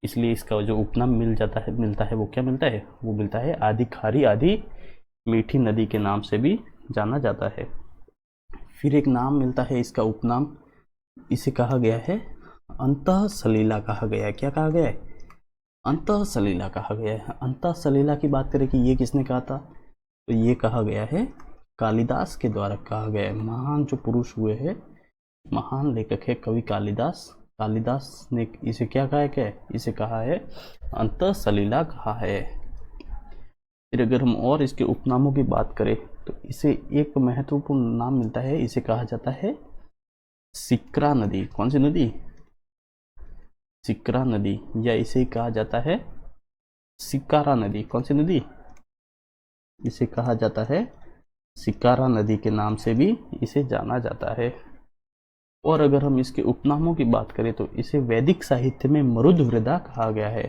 इसलिए इसका जो उपनाम मिलता है वो क्या मिलता है? वो मिलता है आदि खारी आदि मीठी नदी के नाम से भी जाना जाता है। फिर एक नाम मिलता है इसका उपनाम, इसे कहा गया है अंतः सलीला कहा गया है। क्या कहा गया है? अंतः सलीला कहा गया है। अंतः सलीला की बात करें कि ये किसने कहा था, तो ये कहा गया है कालिदास के द्वारा कहा गया है। महान जो पुरुष हुए हैं, महान लेखक है कवि कालिदास। कालिदास ने इसे क्या कहा है? क्या इसे कहा है? अंतः सलीला कहा है। फिर अगर हम और इसके उपनामों की बात करें तो इसे एक महत्वपूर्ण नाम मिलता है, इसे कहा जाता है सिक्रा नदी। कौन सी नदी? सिक्रा नदी, या इसे कहा जाता है सिकारा नदी। कौन सी नदी? इसे कहा जाता है सिकारा नदी के नाम से भी इसे जाना जाता है। और अगर हम इसके उपनामों की बात करें तो इसे वैदिक साहित्य में मरुद्वृदा कहा गया है।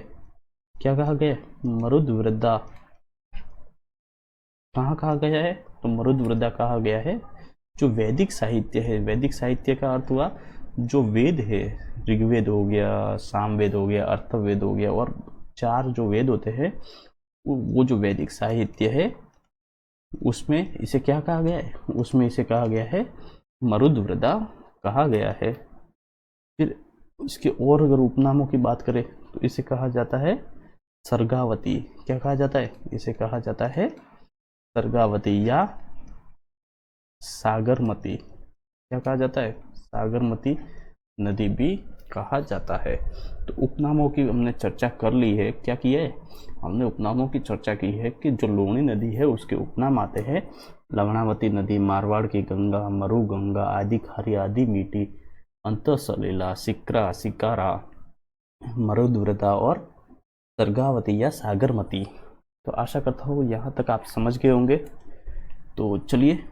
क्या कहा गया है? मरुद्वृदा। कहाँ कहा गया है? तो मरुद्वृदा कहा गया है जो वैदिक साहित्य है। वैदिक साहित्य का अर्थ हुआ जो वेद है, ऋग्वेद हो गया, सामवेद हो गया, अर्थवेद हो गया, और 4 जो वेद होते हैं वो जो वैदिक साहित्य है उसमें इसे क्या कहा गया है? उसमें इसे कहा गया है मरुद्वृदा कहा गया है। फिर इसके और अगर उपनामों की बात करें तो इसे कहा जाता है सर्गावती। क्या कहा जाता है? इसे कहा जाता है सर्गावती या सागरमती। क्या कहा जाता है? सागरमती नदी भी कहा जाता है। तो उपनामों की हमने चर्चा कर ली है। क्या किया है? हमने उपनामों की चर्चा की है कि जो लूणी नदी है उसके उपनाम आते हैं लवणावती नदी, मारवाड़ की गंगा, मरु गंगा, आदि खारी आदि मीठी, अंतः सलीला, सिक्रा, सिकारा, मरुद्वृदा और सर्गावती या सागरमती। तो आशा करता हूँ यहाँ तक आप समझ गए होंगे। तो चलिए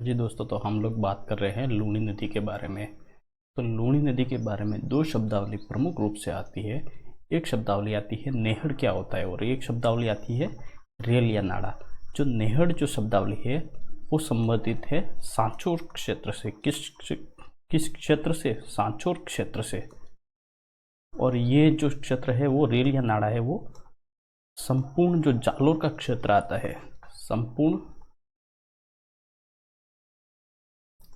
जी दोस्तों, तो हम लोग बात कर रहे हैं लूणी नदी के बारे में। तो लूणी नदी के बारे में 2 शब्दावली प्रमुख रूप से आती है। एक शब्दावली आती है नेहड़ क्या होता है, और एक शब्दावली आती है रेल या नाड़ा। जो नेहड़ जो शब्दावली है वो संबंधित है सांचौर क्षेत्र से। किस क्षेत्र से? सांचौर क्षेत्र से। और ये जो क्षेत्र है वो रेल या नाड़ा है वो संपूर्ण जो जालोर का क्षेत्र आता है,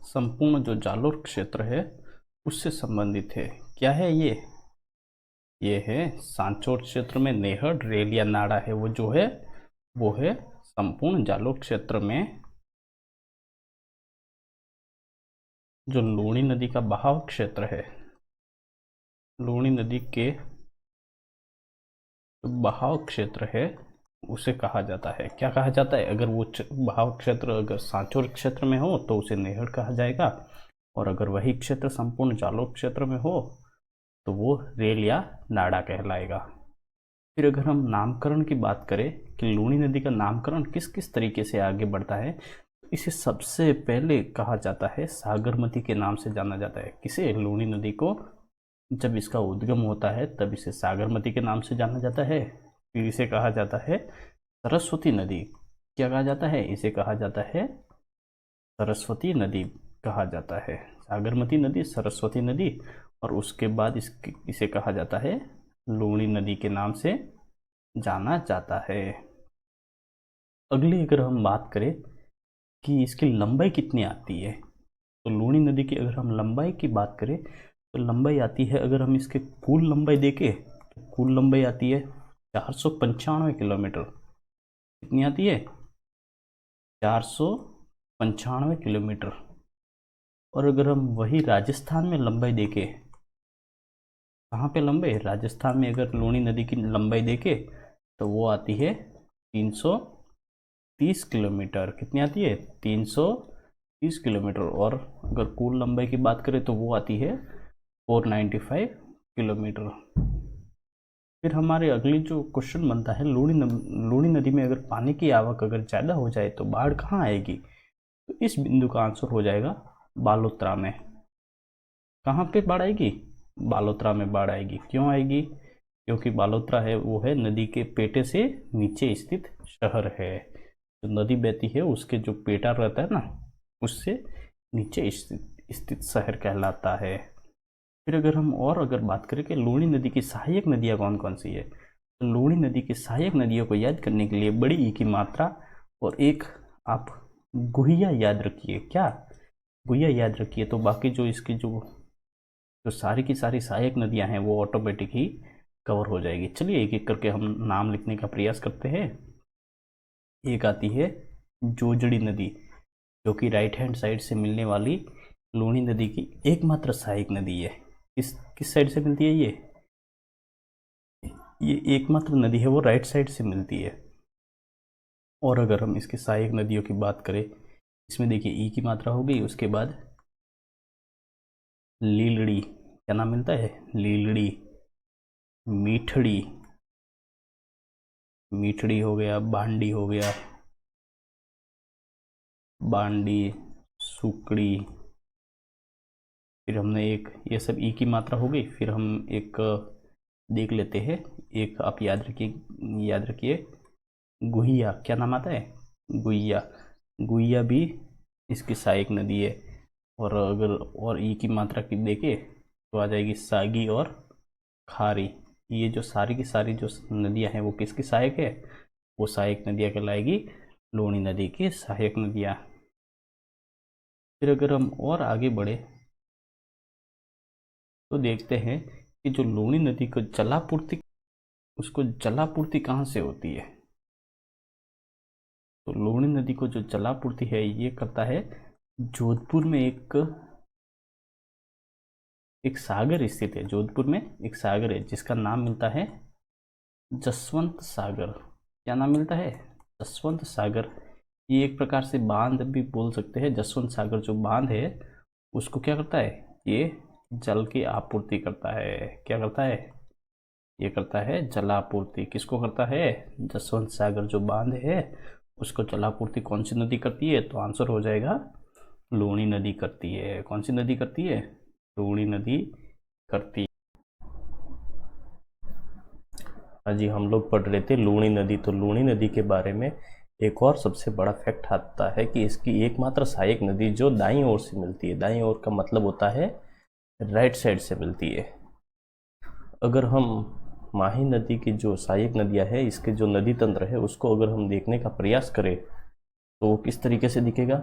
संपूर्ण जो जालोर क्षेत्र है उससे संबंधित है। क्या है ये है सांचौर क्षेत्र में नेहड़ रेल या नाड़ा है वो जो है वो है संपूर्ण जालोर क्षेत्र में जो लूणी नदी का बहाव क्षेत्र है, लूणी नदी के बहाव क्षेत्र है उसे कहा जाता है, क्या कहा जाता है? अगर वो बहाव क्षेत्र अगर सांचौर क्षेत्र में हो तो उसे नहर कहा जाएगा, और अगर वही क्षेत्र संपूर्ण जालोर क्षेत्र में हो तो वो रेल या नाड़ा कहलाएगा। फिर अगर हम नामकरण की बात करें कि लूणी नदी का नामकरण किस किस तरीके से आगे बढ़ता है, तो इसे सबसे पहले कहा जाता है सागरमती के नाम से जाना जाता है। किसे? लूणी नदी को जब इसका उद्गम होता है तब इसे सागरमती के नाम से जाना जाता है। फिर इसे कहा जाता है सरस्वती नदी। क्या कहा जाता है? इसे कहा जाता है सरस्वती नदी कहा जाता है। सागरमती नदी, सरस्वती नदी, और उसके बाद इसे कहा जाता है लूणी नदी के नाम से जाना जाता है। अगली अगर हम बात करें कि इसकी लंबाई कितनी आती है, तो लूणी नदी की अगर हम लंबाई की बात करें तो लंबाई आती है, अगर हम इसके कुल लंबाई देखें तो कुल लंबाई आती है 495 किलोमीटर। कितनी आती है? 495 किलोमीटर। और अगर हम वही राजस्थान में लंबाई देखें, कहाँ पे लंबाई? राजस्थान में अगर लूणी नदी की लंबाई देखें तो वो आती है 330 किलोमीटर। कितनी आती है? 330 किलोमीटर। और अगर कुल लंबाई की बात करें तो वो आती है 495 किलोमीटर। फिर हमारे अगली जो क्वेश्चन बनता है, लूणी नदी में अगर पानी की आवक अगर ज़्यादा हो जाए तो बाढ़ कहाँ आएगी? तो इस बिंदु का आंसर हो जाएगा बालोतरा में। कहाँ पे बाढ़ आएगी? बालोतरा में बाढ़ आएगी। क्यों आएगी? क्योंकि बालोतरा है वो है नदी के पेटे से नीचे स्थित शहर है। जो नदी बहती है उसके जो पेटा रहता है ना, उससे नीचे स्थित शहर कहलाता है। फिर अगर हम और अगर बात करें कि लूणी नदी की सहायक नदियाँ कौन कौन सी है, तो लूणी नदी की सहायक नदियों को याद करने के लिए बड़ी ई की मात्रा और एक आप गुहिया याद रखिए। क्या? गुहिया याद रखिए, तो बाकी जो इसकी जो सारी की सारी सहायक नदियाँ हैं वो ऑटोमेटिक ही कवर हो जाएगी। चलिए एक एक करके हम नाम लिखने का प्रयास करते हैं। एक आती है जोजड़ी नदी, जो कि राइट हैंड साइड से मिलने वाली लूणी नदी की एकमात्र सहायक नदी है। किस साइड से मिलती है ये एकमात्र नदी है, वो राइट साइड से मिलती है। और अगर हम इसकी सहायक नदियों की बात करें, इसमें देखिए ई की मात्रा हो गई, उसके बाद लीलड़ी, क्या नाम मिलता है? लीलड़ी, मीठड़ी, मीठड़ी हो गया, बांडी हो गया, बांडी, सुकड़ी। फिर हमने एक, ये सब ई की मात्रा हो गई। फिर हम एक देख लेते हैं, एक आप याद रखिए गुहिया। क्या नाम आता है? गुहिया। गुहिया भी इसकी सहायक नदी है। और अगर और ई की मात्रा की देखें तो आ जाएगी सागी और खारी। ये जो सारी की सारी जो नदियां हैं वो किसकी सहायक है? वो सहायक नदियाँ कहलाएगी लूणी नदी की सहायक नदियाँ। फिर अगर हम और आगे बढ़े तो देखते हैं कि जो लूणी नदी को जलापूर्ति, उसको जलापूर्ति कहाँ से होती है? तो लूणी नदी को जो जलापूर्ति है ये करता है जोधपुर में एक सागर स्थित है। जोधपुर में एक सागर है जिसका नाम मिलता है जसवंत सागर। क्या नाम मिलता है? जसवंत सागर। ये एक प्रकार से बांध भी बोल सकते हैं। जसवंत सागर जो बांध है उसको क्या करता है? ये जल की आपूर्ति करता है। क्या करता है? ये करता है जलापूर्ति। किसको करता है? जसवंत सागर जो बांध है उसको जलापूर्ति कौन सी नदी करती है? तो आंसर हो जाएगा लूणी नदी करती है। कौन सी नदी करती है? लूणी नदी करती है। हाँ जी, हम लोग पढ़ रहे थे लूणी नदी। तो लूणी नदी के बारे में एक और सबसे बड़ा फैक्ट आता है कि इसकी एकमात्र सहायक नदी जो दाईं ओर से मिलती है। दाईं ओर का मतलब होता है राइट साइड से मिलती है। अगर हम माही नदी की जो सहायक नदियाँ है, इसके जो नदी तंत्र है उसको अगर हम देखने का प्रयास करें तो वो किस तरीके से दिखेगा?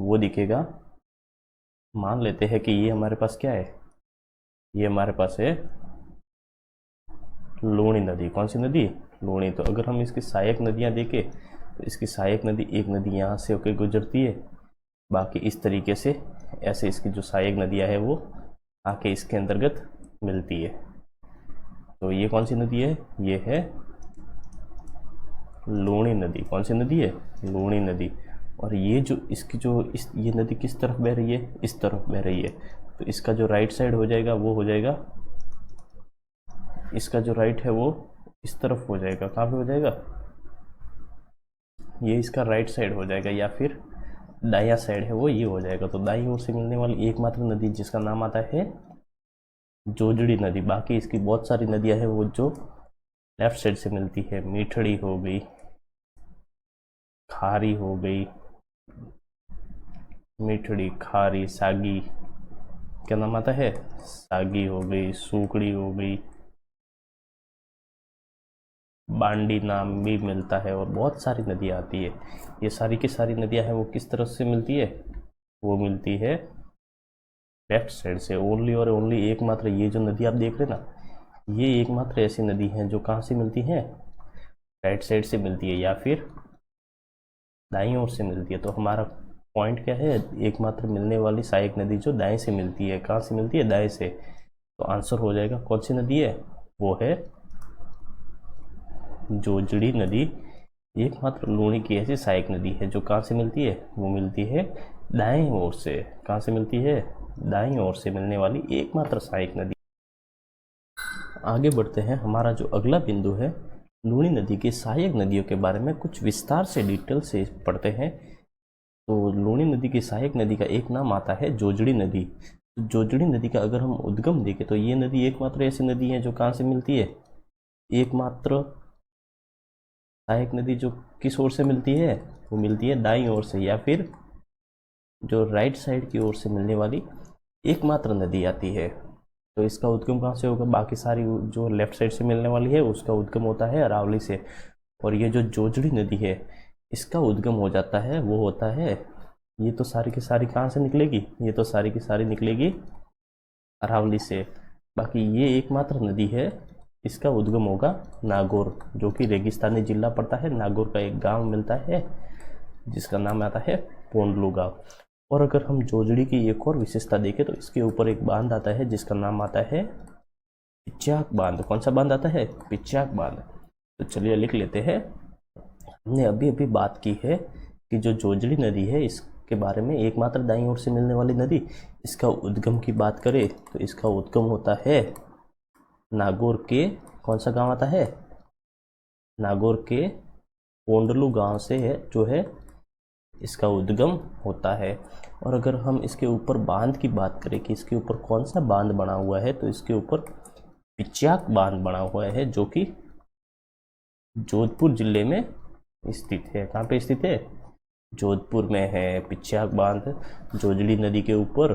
वो दिखेगा, मान लेते हैं कि ये हमारे पास क्या है? ये हमारे पास है लूणी नदी। कौन सी नदी? लूणी। तो अगर हम इसकी सहायक नदियाँ देखें तो इसकी सहायक नदी, एक नदी यहाँ से होकर गुजरती है, बाकी इस तरीके से ऐसे इसकी जो सहायक नदियाँ है वो आके इसके अंतर्गत मिलती है। तो ये कौन सी नदी है? ये है लूणी नदी। कौन सी नदी है? लूणी नदी। और ये जो इसकी जो ये नदी किस तरफ बह रही है? इस तरफ बह रही है। तो इसका जो राइट साइड हो जाएगा वो हो जाएगा, इसका जो राइट है वो इस तरफ हो जाएगा। कहाँ पे हो जाएगा? ये इसका राइट साइड हो जाएगा, या फिर दायां साइड है वो ये हो जाएगा। तो दाईं ओर से मिलने वाली एकमात्र नदी जिसका नाम आता है जोजड़ी नदी। बाकी इसकी बहुत सारी नदियां हैं वो जो लेफ्ट साइड से मिलती है। मीठड़ी हो गई, खारी हो गई, मीठड़ी, खारी, सागी, क्या नाम आता है? सागी हो गई, सूकड़ी हो गई, बांडी नाम भी मिलता है, और बहुत सारी नदियाँ आती है। ये सारी की सारी नदियाँ हैं वो किस तरफ से मिलती है? वो मिलती है लेफ्ट साइड से। ओनली और ओनली एकमात्र ये जो नदी आप देख रहे हैं ना, ये एकमात्र ऐसी नदी हैं जो कहाँ से मिलती हैं? राइट साइड से मिलती है या फिर दाईं ओर से मिलती है। तो हमारा पॉइंट क्या है? एकमात्र मिलने वाली सहायक नदी जो दाएं से मिलती है। कहाँ से मिलती है? दाएं से। तो आंसर हो जाएगा कौन सी नदी है? वो है जोजड़ी नदी। एकमात्र लूणी की ऐसी सहायक नदी है जो कहाँ से मिलती है? वो मिलती है दाएं ओर से। कहाँ से मिलती है? दाईं ओर से मिलने वाली एकमात्र सहायक नदी। आगे बढ़ते हैं। हमारा जो अगला बिंदु है, लूणी नदी की सहायक नदियों के बारे में कुछ विस्तार से डिटेल से पढ़ते हैं। तो लूणी नदी की सहायक नदी का एक नाम आता है जोजड़ी नदी। जोजड़ी नदी का अगर हम उद्गम देखें तो ये नदी एकमात्र ऐसी नदी है जो कहाँ से मिलती है? एकमात्र सहायक नदी जो किस ओर से मिलती है? वो मिलती है दाईं ओर से, या फिर जो राइट साइड की ओर से मिलने वाली एकमात्र नदी आती है। तो इसका उद्गम कहाँ से होगा? बाकी सारी जो लेफ्ट साइड से मिलने वाली है उसका उद्गम होता है अरावली से। और ये जो जोजड़ी नदी है इसका उद्गम हो जाता है, वो होता है, ये तो सारी की सारी कहाँ से निकलेगी? ये तो सारी की सारी निकलेगी अरावली से। बाकी ये एकमात्र नदी है, इसका उद्गम होगा नागौर, जो कि रेगिस्तानी जिला पड़ता है। नागौर का एक गांव मिलता है जिसका नाम आता है पोंडलू गांव। और अगर हम जोजड़ी की एक और विशेषता देखें तो इसके ऊपर एक बांध आता है जिसका नाम आता है पिच्चाक बांध। कौन सा बांध आता है? पिच्चाक बांध। तो चलिए लिख लेते हैं। हमने अभी अभी बात की है कि जो जोजड़ी नदी है इसके बारे में, एकमात्र दाईं ओर से मिलने वाली नदी, इसका उद्गम की बात करें तो इसका उद्गम होता है नागौर के, कौन सा गांव आता है? नागौर के पोंडलू गांव से है जो है इसका उद्गम होता है। और अगर हम इसके ऊपर बांध की बात करें कि इसके ऊपर कौन सा बांध बना हुआ है, तो इसके ऊपर पिच्चाक बांध बना हुआ है जो कि जोधपुर जिले में स्थित है। कहाँ पे स्थित है? जोधपुर में है पिच्चाक बांध। जोजड़ी नदी के ऊपर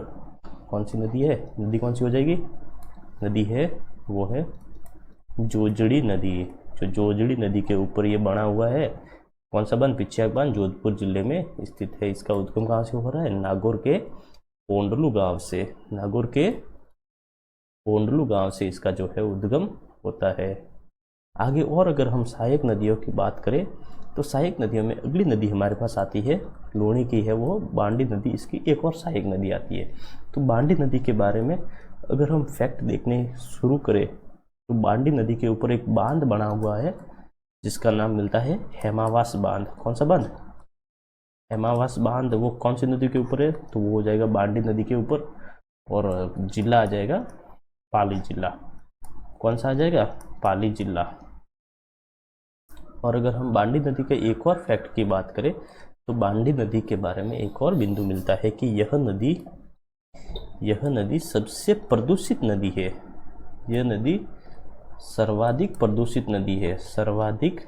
कौन सी नदी है? नदी कौन सी हो जाएगी? नदी है वो है जोजड़ी नदी। जो जोजड़ी नदी के ऊपर ये बना हुआ है कौन सा बांध? पिच्चाक बांध, जोधपुर जिले में स्थित है। इसका उद्गम कहाँ से हो रहा है? नागौर के पोंडलू गांव से। नागौर के पोंडलू गांव से इसका जो है उद्गम होता है। आगे और अगर हम सहायक नदियों की बात करें तो सहायक नदियों में अगली नदी हमारे पास आती है लूणी की है, वो बांडी नदी। इसकी एक और सहायक नदी आती है। तो बांडी नदी के बारे में अगर हम फैक्ट देखने शुरू करें तो बांडी नदी के ऊपर एक बांध बना हुआ है जिसका नाम मिलता है हेमावास बांध। कौन सा बांध? हेमावास बांध। वो कौन सी नदी के ऊपर है? तो वो हो जाएगा बांडी नदी के ऊपर, और जिला आ जाएगा पाली जिला। कौन सा आ जाएगा? पाली जिला। और अगर हम बांडी नदी के एक और फैक्ट की बात करें तो बांडी नदी के बारे में एक और बिंदु मिलता है कि यह नदी सबसे प्रदूषित नदी है। यह नदी सर्वाधिक प्रदूषित नदी है। सर्वाधिक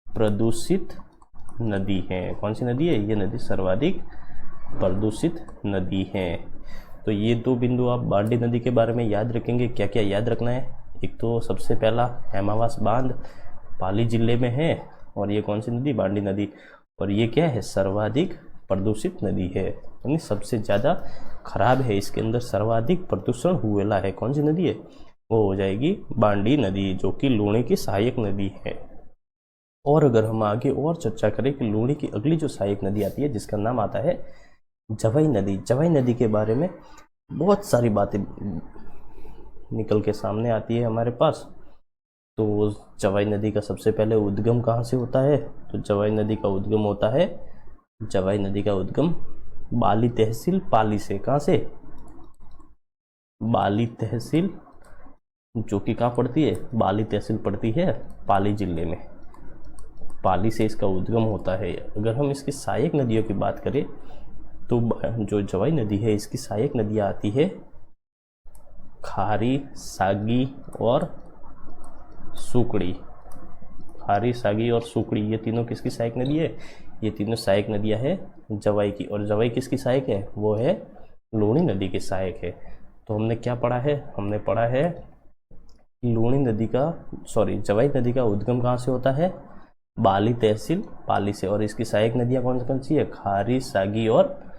प्रदूषित नदी है। कौन सी नदी है? ये नदी सर्वाधिक प्रदूषित नदी है। तो ये दो बिंदु आप बांडी नदी के बारे में याद रखेंगे। क्या क्या याद रखना है? एक तो सबसे पहला हेमावास बांध पाली जिले में है, और ये कौन सी नदी? बांडी नदी। और ये क्या है? सर्वाधिक प्रदूषित नदी है, यानी सबसे ज़्यादा खराब है, इसके अंदर सर्वाधिक प्रदूषण हुएला है। कौन सी नदी है? वो हो जाएगी बांडी नदी, जो कि लूणी की सहायक नदी है। और अगर हम आगे और चर्चा करें कि लूणी की अगली जो सहायक नदी आती है जिसका नाम आता है जवाई नदी के बारे में बहुत सारी बातें निकल के सामने आती है हमारे पास। तो जवाई नदी का सबसे पहले उद्गम कहाँ से होता है? तो जवाई नदी का उद्गम होता है, जवाई नदी का उद्गम बाली तहसील पाली से। कहाँ से? बाली तहसील, जो कि कहाँ पड़ती है? बाली तहसील पड़ती है पाली जिले में। पाली से इसका उद्गम होता है। अगर हम इसकी सहायक नदियों की बात करें तो जो जवाई नदी है इसकी सहायक नदियाँ आती है खारी, सागी और सुकड़ी। खारी, सागी और सुकड़ी, ये तीनों किसकी सहायक नदी है? ये तीनों सहायक नदियाँ हैं जवाई की। और जवाई किसकी सहायक है? वो है लूणी नदी की सहायक है। तो हमने क्या पढ़ा है? हमने पढ़ा है जवाई नदी का उद्गम कहाँ से होता है? बाली तहसील पाली से। और इसकी सहायक नदियाँ कौन कौन सी है? खारी, सागी और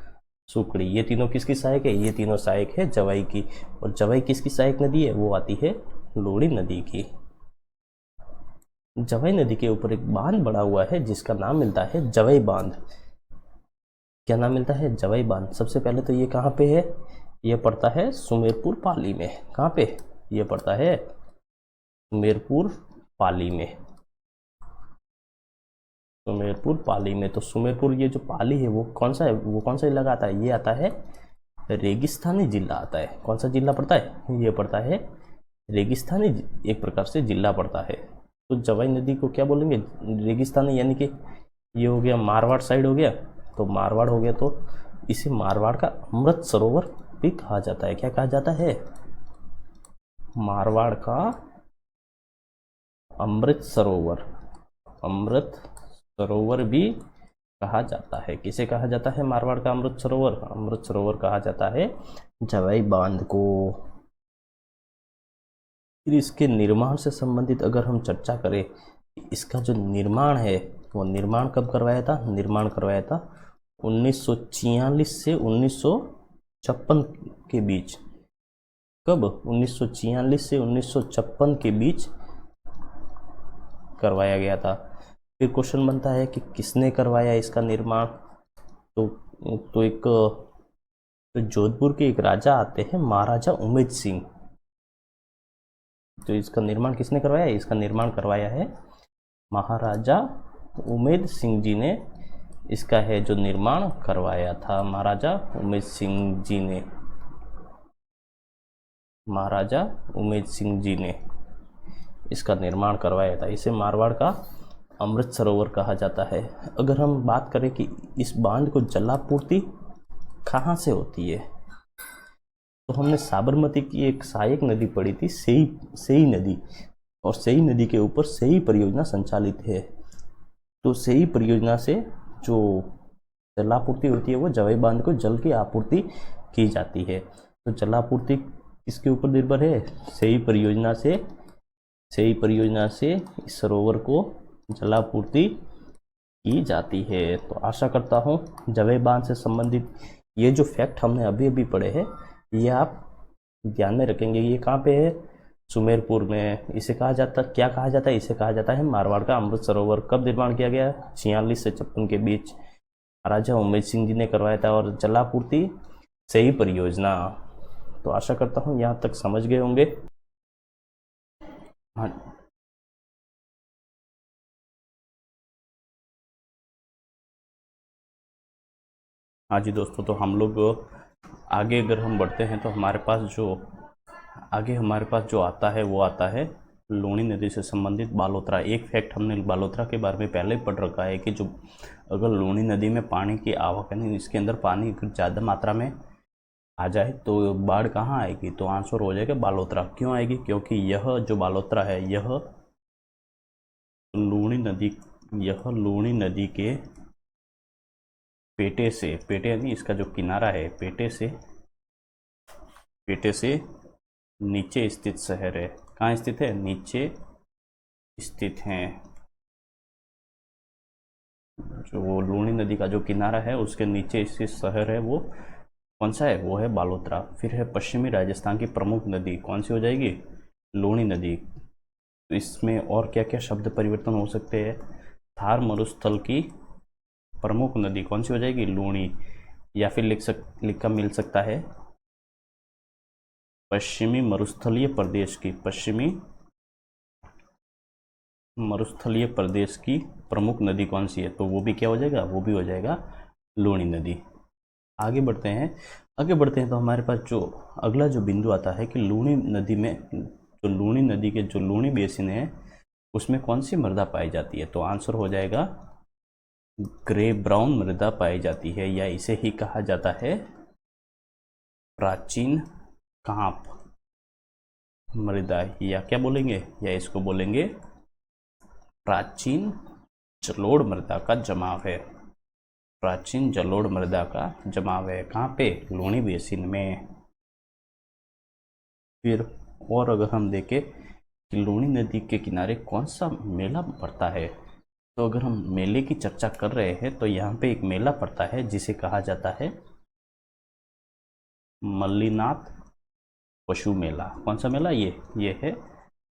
सुकड़ी। ये तीनों किसकी सहायक है? ये तीनों सहायक है जवाई की। और जवाई किसकी सहायक नदी है? वो आती है लूणी नदी की। जवाई नदी के ऊपर एक बांध बना हुआ है जिसका नाम मिलता है जवाई बांध। क्या नाम मिलता है? जवाई बांध। सबसे पहले तो ये कहाँ पे है? ये पड़ता है सुमेरपुर पाली में। कहाँ पे? ये पड़ता है सुमेरपुर पाली में। सुमेरपुर पाली में। तो सुमेरपुर, ये जो पाली है वो कौन सा है? वो कौन सा इलाका आता है? ये आता है रेगिस्तानी जिला आता है। कौन सा जिला पड़ता है? ये पड़ता है रेगिस्तानी, एक प्रकार से जिला पड़ता है। तो जवाई नदी को क्या बोलेंगे? रेगिस्तानी, यानी कि ये हो गया मारवाड़ साइड हो गया। तो मारवाड़ हो गया, तो इसे मारवाड़ का अमृत सरोवर भी कहा जाता है। क्या कहा जाता है? मारवाड़ का अमृत सरोवर। अमृत सरोवर भी कहा जाता है। किसे कहा जाता है मारवाड़ का अमृत सरोवर? अमृत सरोवर कहा जाता है जवाई बांध को। फिर इसके निर्माण से संबंधित अगर हम चर्चा करें, इसका जो निर्माण है वो निर्माण कब करवाया था? निर्माण करवाया था 1946 से 1956 के बीच। कब? 1946 से 1956 के बीच करवाया गया था। फिर क्वेश्चन बनता है कि किसने करवाया इसका निर्माण? तो जोधपुर के एक राजा आते हैं महाराजा उमेद सिंह। तो इसका निर्माण किसने करवाया? इसका निर्माण करवाया है महाराजा उमेद सिंह जी ने। इसका है जो निर्माण करवाया था महाराजा उमेद सिंह जी ने। महाराजा उमेद सिंह जी ने इसका निर्माण करवाया था। इसे मारवाड़ का अमृत सरोवर कहा जाता है। अगर हम बात करें कि इस बांध को जलापूर्ति कहाँ से होती है, तो हमने साबरमती की एक सहायक नदी पढ़ी थी, सेई नदी। और सेई नदी के ऊपर सेई परियोजना संचालित है। तो सेई परियोजना से जो जलापूर्ति होती है वो जवाई बांध को जल की आपूर्ति की जाती है। तो जलापूर्ति किसके ऊपर निर्भर है? सेई परियोजना से इस सरोवर को जलापूर्ति की जाती है। तो आशा करता हूँ जवाई बांध से संबंधित ये जो फैक्ट हमने अभी अभी पढ़े हैं ये आप ध्यान में रखेंगे। ये कहाँ पे है? सुमेरपुर में। इसे कहा जाता, क्या कहा जाता है? इसे कहा जाता है मारवाड़ का अमृत सरोवर। कब निर्माण किया गया? 46 से 56 के बीच महाराजा उमेद सिंह जी ने करवाया था। और जलापूर्ति सही परियोजना। तो आशा करता हूँ यहाँ तक समझ गए होंगे। हाँ जी दोस्तों, तो हम लोग आगे अगर हम बढ़ते हैं तो हमारे पास जो आता है वो आता है लूणी नदी से संबंधित बालोतरा। एक फैक्ट हमने बालोतरा के बारे में पहले ही पढ़ रखा है कि जो अगर लूणी नदी में पानी की आवक है, इसके अंदर पानी ज़्यादा मात्रा में आ जाए तो बाढ़ कहाँ आएगी? तो आंसर हो जाएगा बालोतरा। क्यों आएगी? क्योंकि यह जो बालोतरा है यह लूणी नदी के पेटे यानी इसका जो किनारा है, पेटे से नीचे स्थित शहर है। कहाँ स्थित है? नीचे स्थित है। जो लूणी नदी का जो किनारा है उसके नीचे स्थित शहर है वो कौन सा है? वो है बालोतरा। फिर है पश्चिमी राजस्थान की प्रमुख नदी। कौन सी हो जाएगी? लूणी नदी। तो इसमें और क्या क्या शब्द परिवर्तन हो सकते हैं? थार मरुस्थल की प्रमुख नदी कौन सी हो जाएगी? लूणी। या फिर लिखा मिल सकता है पश्चिमी मरुस्थलीय प्रदेश की, पश्चिमी मरुस्थलीय प्रदेश की प्रमुख नदी कौन सी है, तो वो भी क्या हो जाएगा, वो भी हो जाएगा लूणी नदी। आगे बढ़ते हैं तो हमारे पास जो अगला जो बिंदु आता है कि लूणी नदी में, जो लूणी नदी के जो लूणी बेसिन है उसमें कौन सी मृदा पाई जाती है, तो आंसर हो जाएगा ग्रे ब्राउन मृदा पाई जाती है, या इसे ही कहा जाता है प्राचीन कांप मृदा, या क्या बोलेंगे, या इसको बोलेंगे प्राचीन जलोढ़ मृदा का जमाव है, प्राचीन जलोढ़ मृदा का जमाव है। कहाँ पे, लूणी बेसिन में। फिर और अगर हम देखें कि लूणी नदी के किनारे कौन सा मेला पड़ता है, तो अगर हम मेले की चर्चा कर रहे हैं तो यहाँ पे एक मेला पड़ता है जिसे कहा जाता है मल्लीनाथ पशु मेला। कौन सा मेला, ये है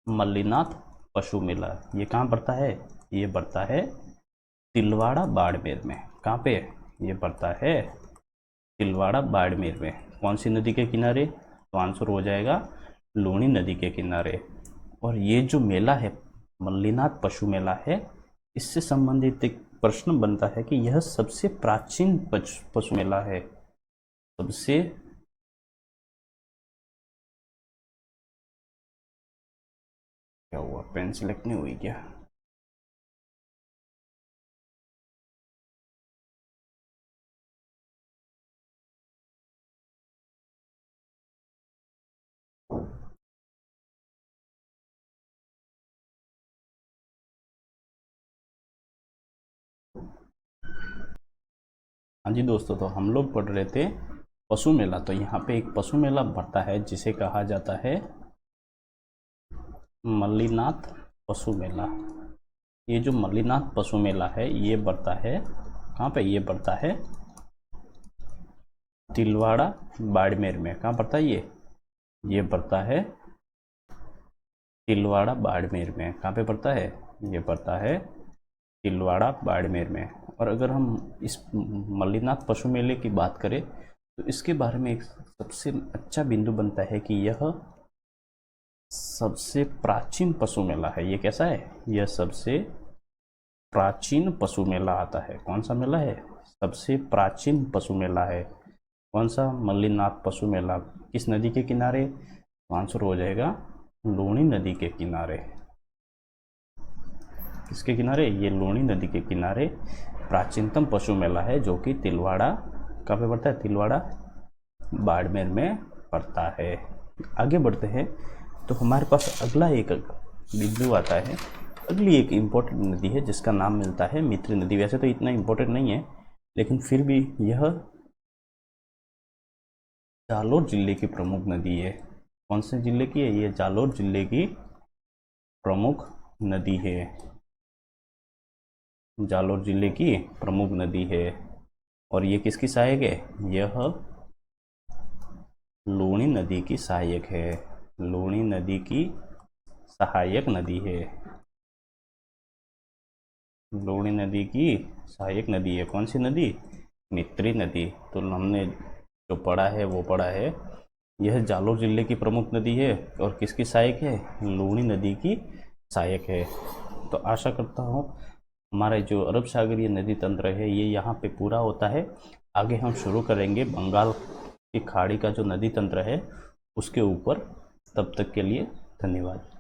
मल्लीनाथ पशु मेला। ये कहाँ पड़ता है, ये पड़ता है तिलवाड़ा बाड़मेर में। कहाँ पे, ये पड़ता है तिलवाड़ा बाड़मेर में। कौन सी नदी के किनारे, तो आंसर हो जाएगा लूणी नदी के किनारे। और ये जो मेला है मल्लीनाथ पशु मेला है, इससे संबंधित एक प्रश्न बनता है कि यह सबसे प्राचीन पशु मेला है, सबसे क्या हुआ, पेन सिलेक्ट नहीं हुई क्या। हाँ जी दोस्तों, तो हम लोग पढ़ रहे थे पशु मेला। तो यहाँ पे एक पशु मेला पड़ता है जिसे कहा जाता है मल्लीनाथ पशु मेला। ये जो मल्लीनाथ पशु मेला है ये बढ़ता है कहाँ पे, ये बढ़ता है तिलवाड़ा बाड़मेर में। कहाँ पड़ता है ये पड़ता है तिलवाड़ा बाड़मेर में। कहाँ पे पड़ता है, ये पड़ता है तिलवाड़ा बाड़मेर में। और अगर हम इस मल्लीनाथ पशु मेले की बात करें तो इसके बारे में एक सबसे अच्छा बिंदु बनता है कि यह सबसे प्राचीन पशु मेला है। ये कैसा है, यह सबसे प्राचीन पशु मेला आता है। कौन सा मेला है, सबसे प्राचीन पशु मेला है। कौन सा, मल्लीनाथ पशु मेला। किस नदी के किनारे, तो आंसर हो जाएगा लूणी नदी के किनारे। किसके किनारे, ये लूणी नदी के किनारे प्राचीनतम पशु मेला है, जो कि तिलवाड़ा कहाँ पे पड़ता है, तिलवाड़ा बाड़मेर में पड़ता है। आगे बढ़ते हैं तो हमारे पास अगला एक बिंदु आता है, अगली एक इम्पोर्टेंट नदी है जिसका नाम मिलता है मित्री नदी। वैसे तो इतना इम्पोर्टेंट नहीं है, लेकिन फिर भी यह जालोर जिले की प्रमुख नदी है। कौन से जिले की है, ये जालोर जिले की प्रमुख नदी है, जालोर जिले की प्रमुख नदी है। और ये किसकी सहायक है, यह लूणी नदी की सहायक है, लूणी नदी की सहायक नदी है, लूणी नदी की सहायक नदी है। कौन सी नदी, मित्री नदी। तो हमने जो पढ़ा है वो पढ़ा है, यह जालोर जिले की प्रमुख नदी है और किसकी सहायक है, लूणी नदी की सहायक है। तो आशा करता हूँ हमारा जो अरब सागरीय नदी तंत्र है ये यहाँ पे पूरा होता है। आगे हम शुरू करेंगे बंगाल की खाड़ी का जो नदी तंत्र है उसके ऊपर। तब तक के लिए धन्यवाद।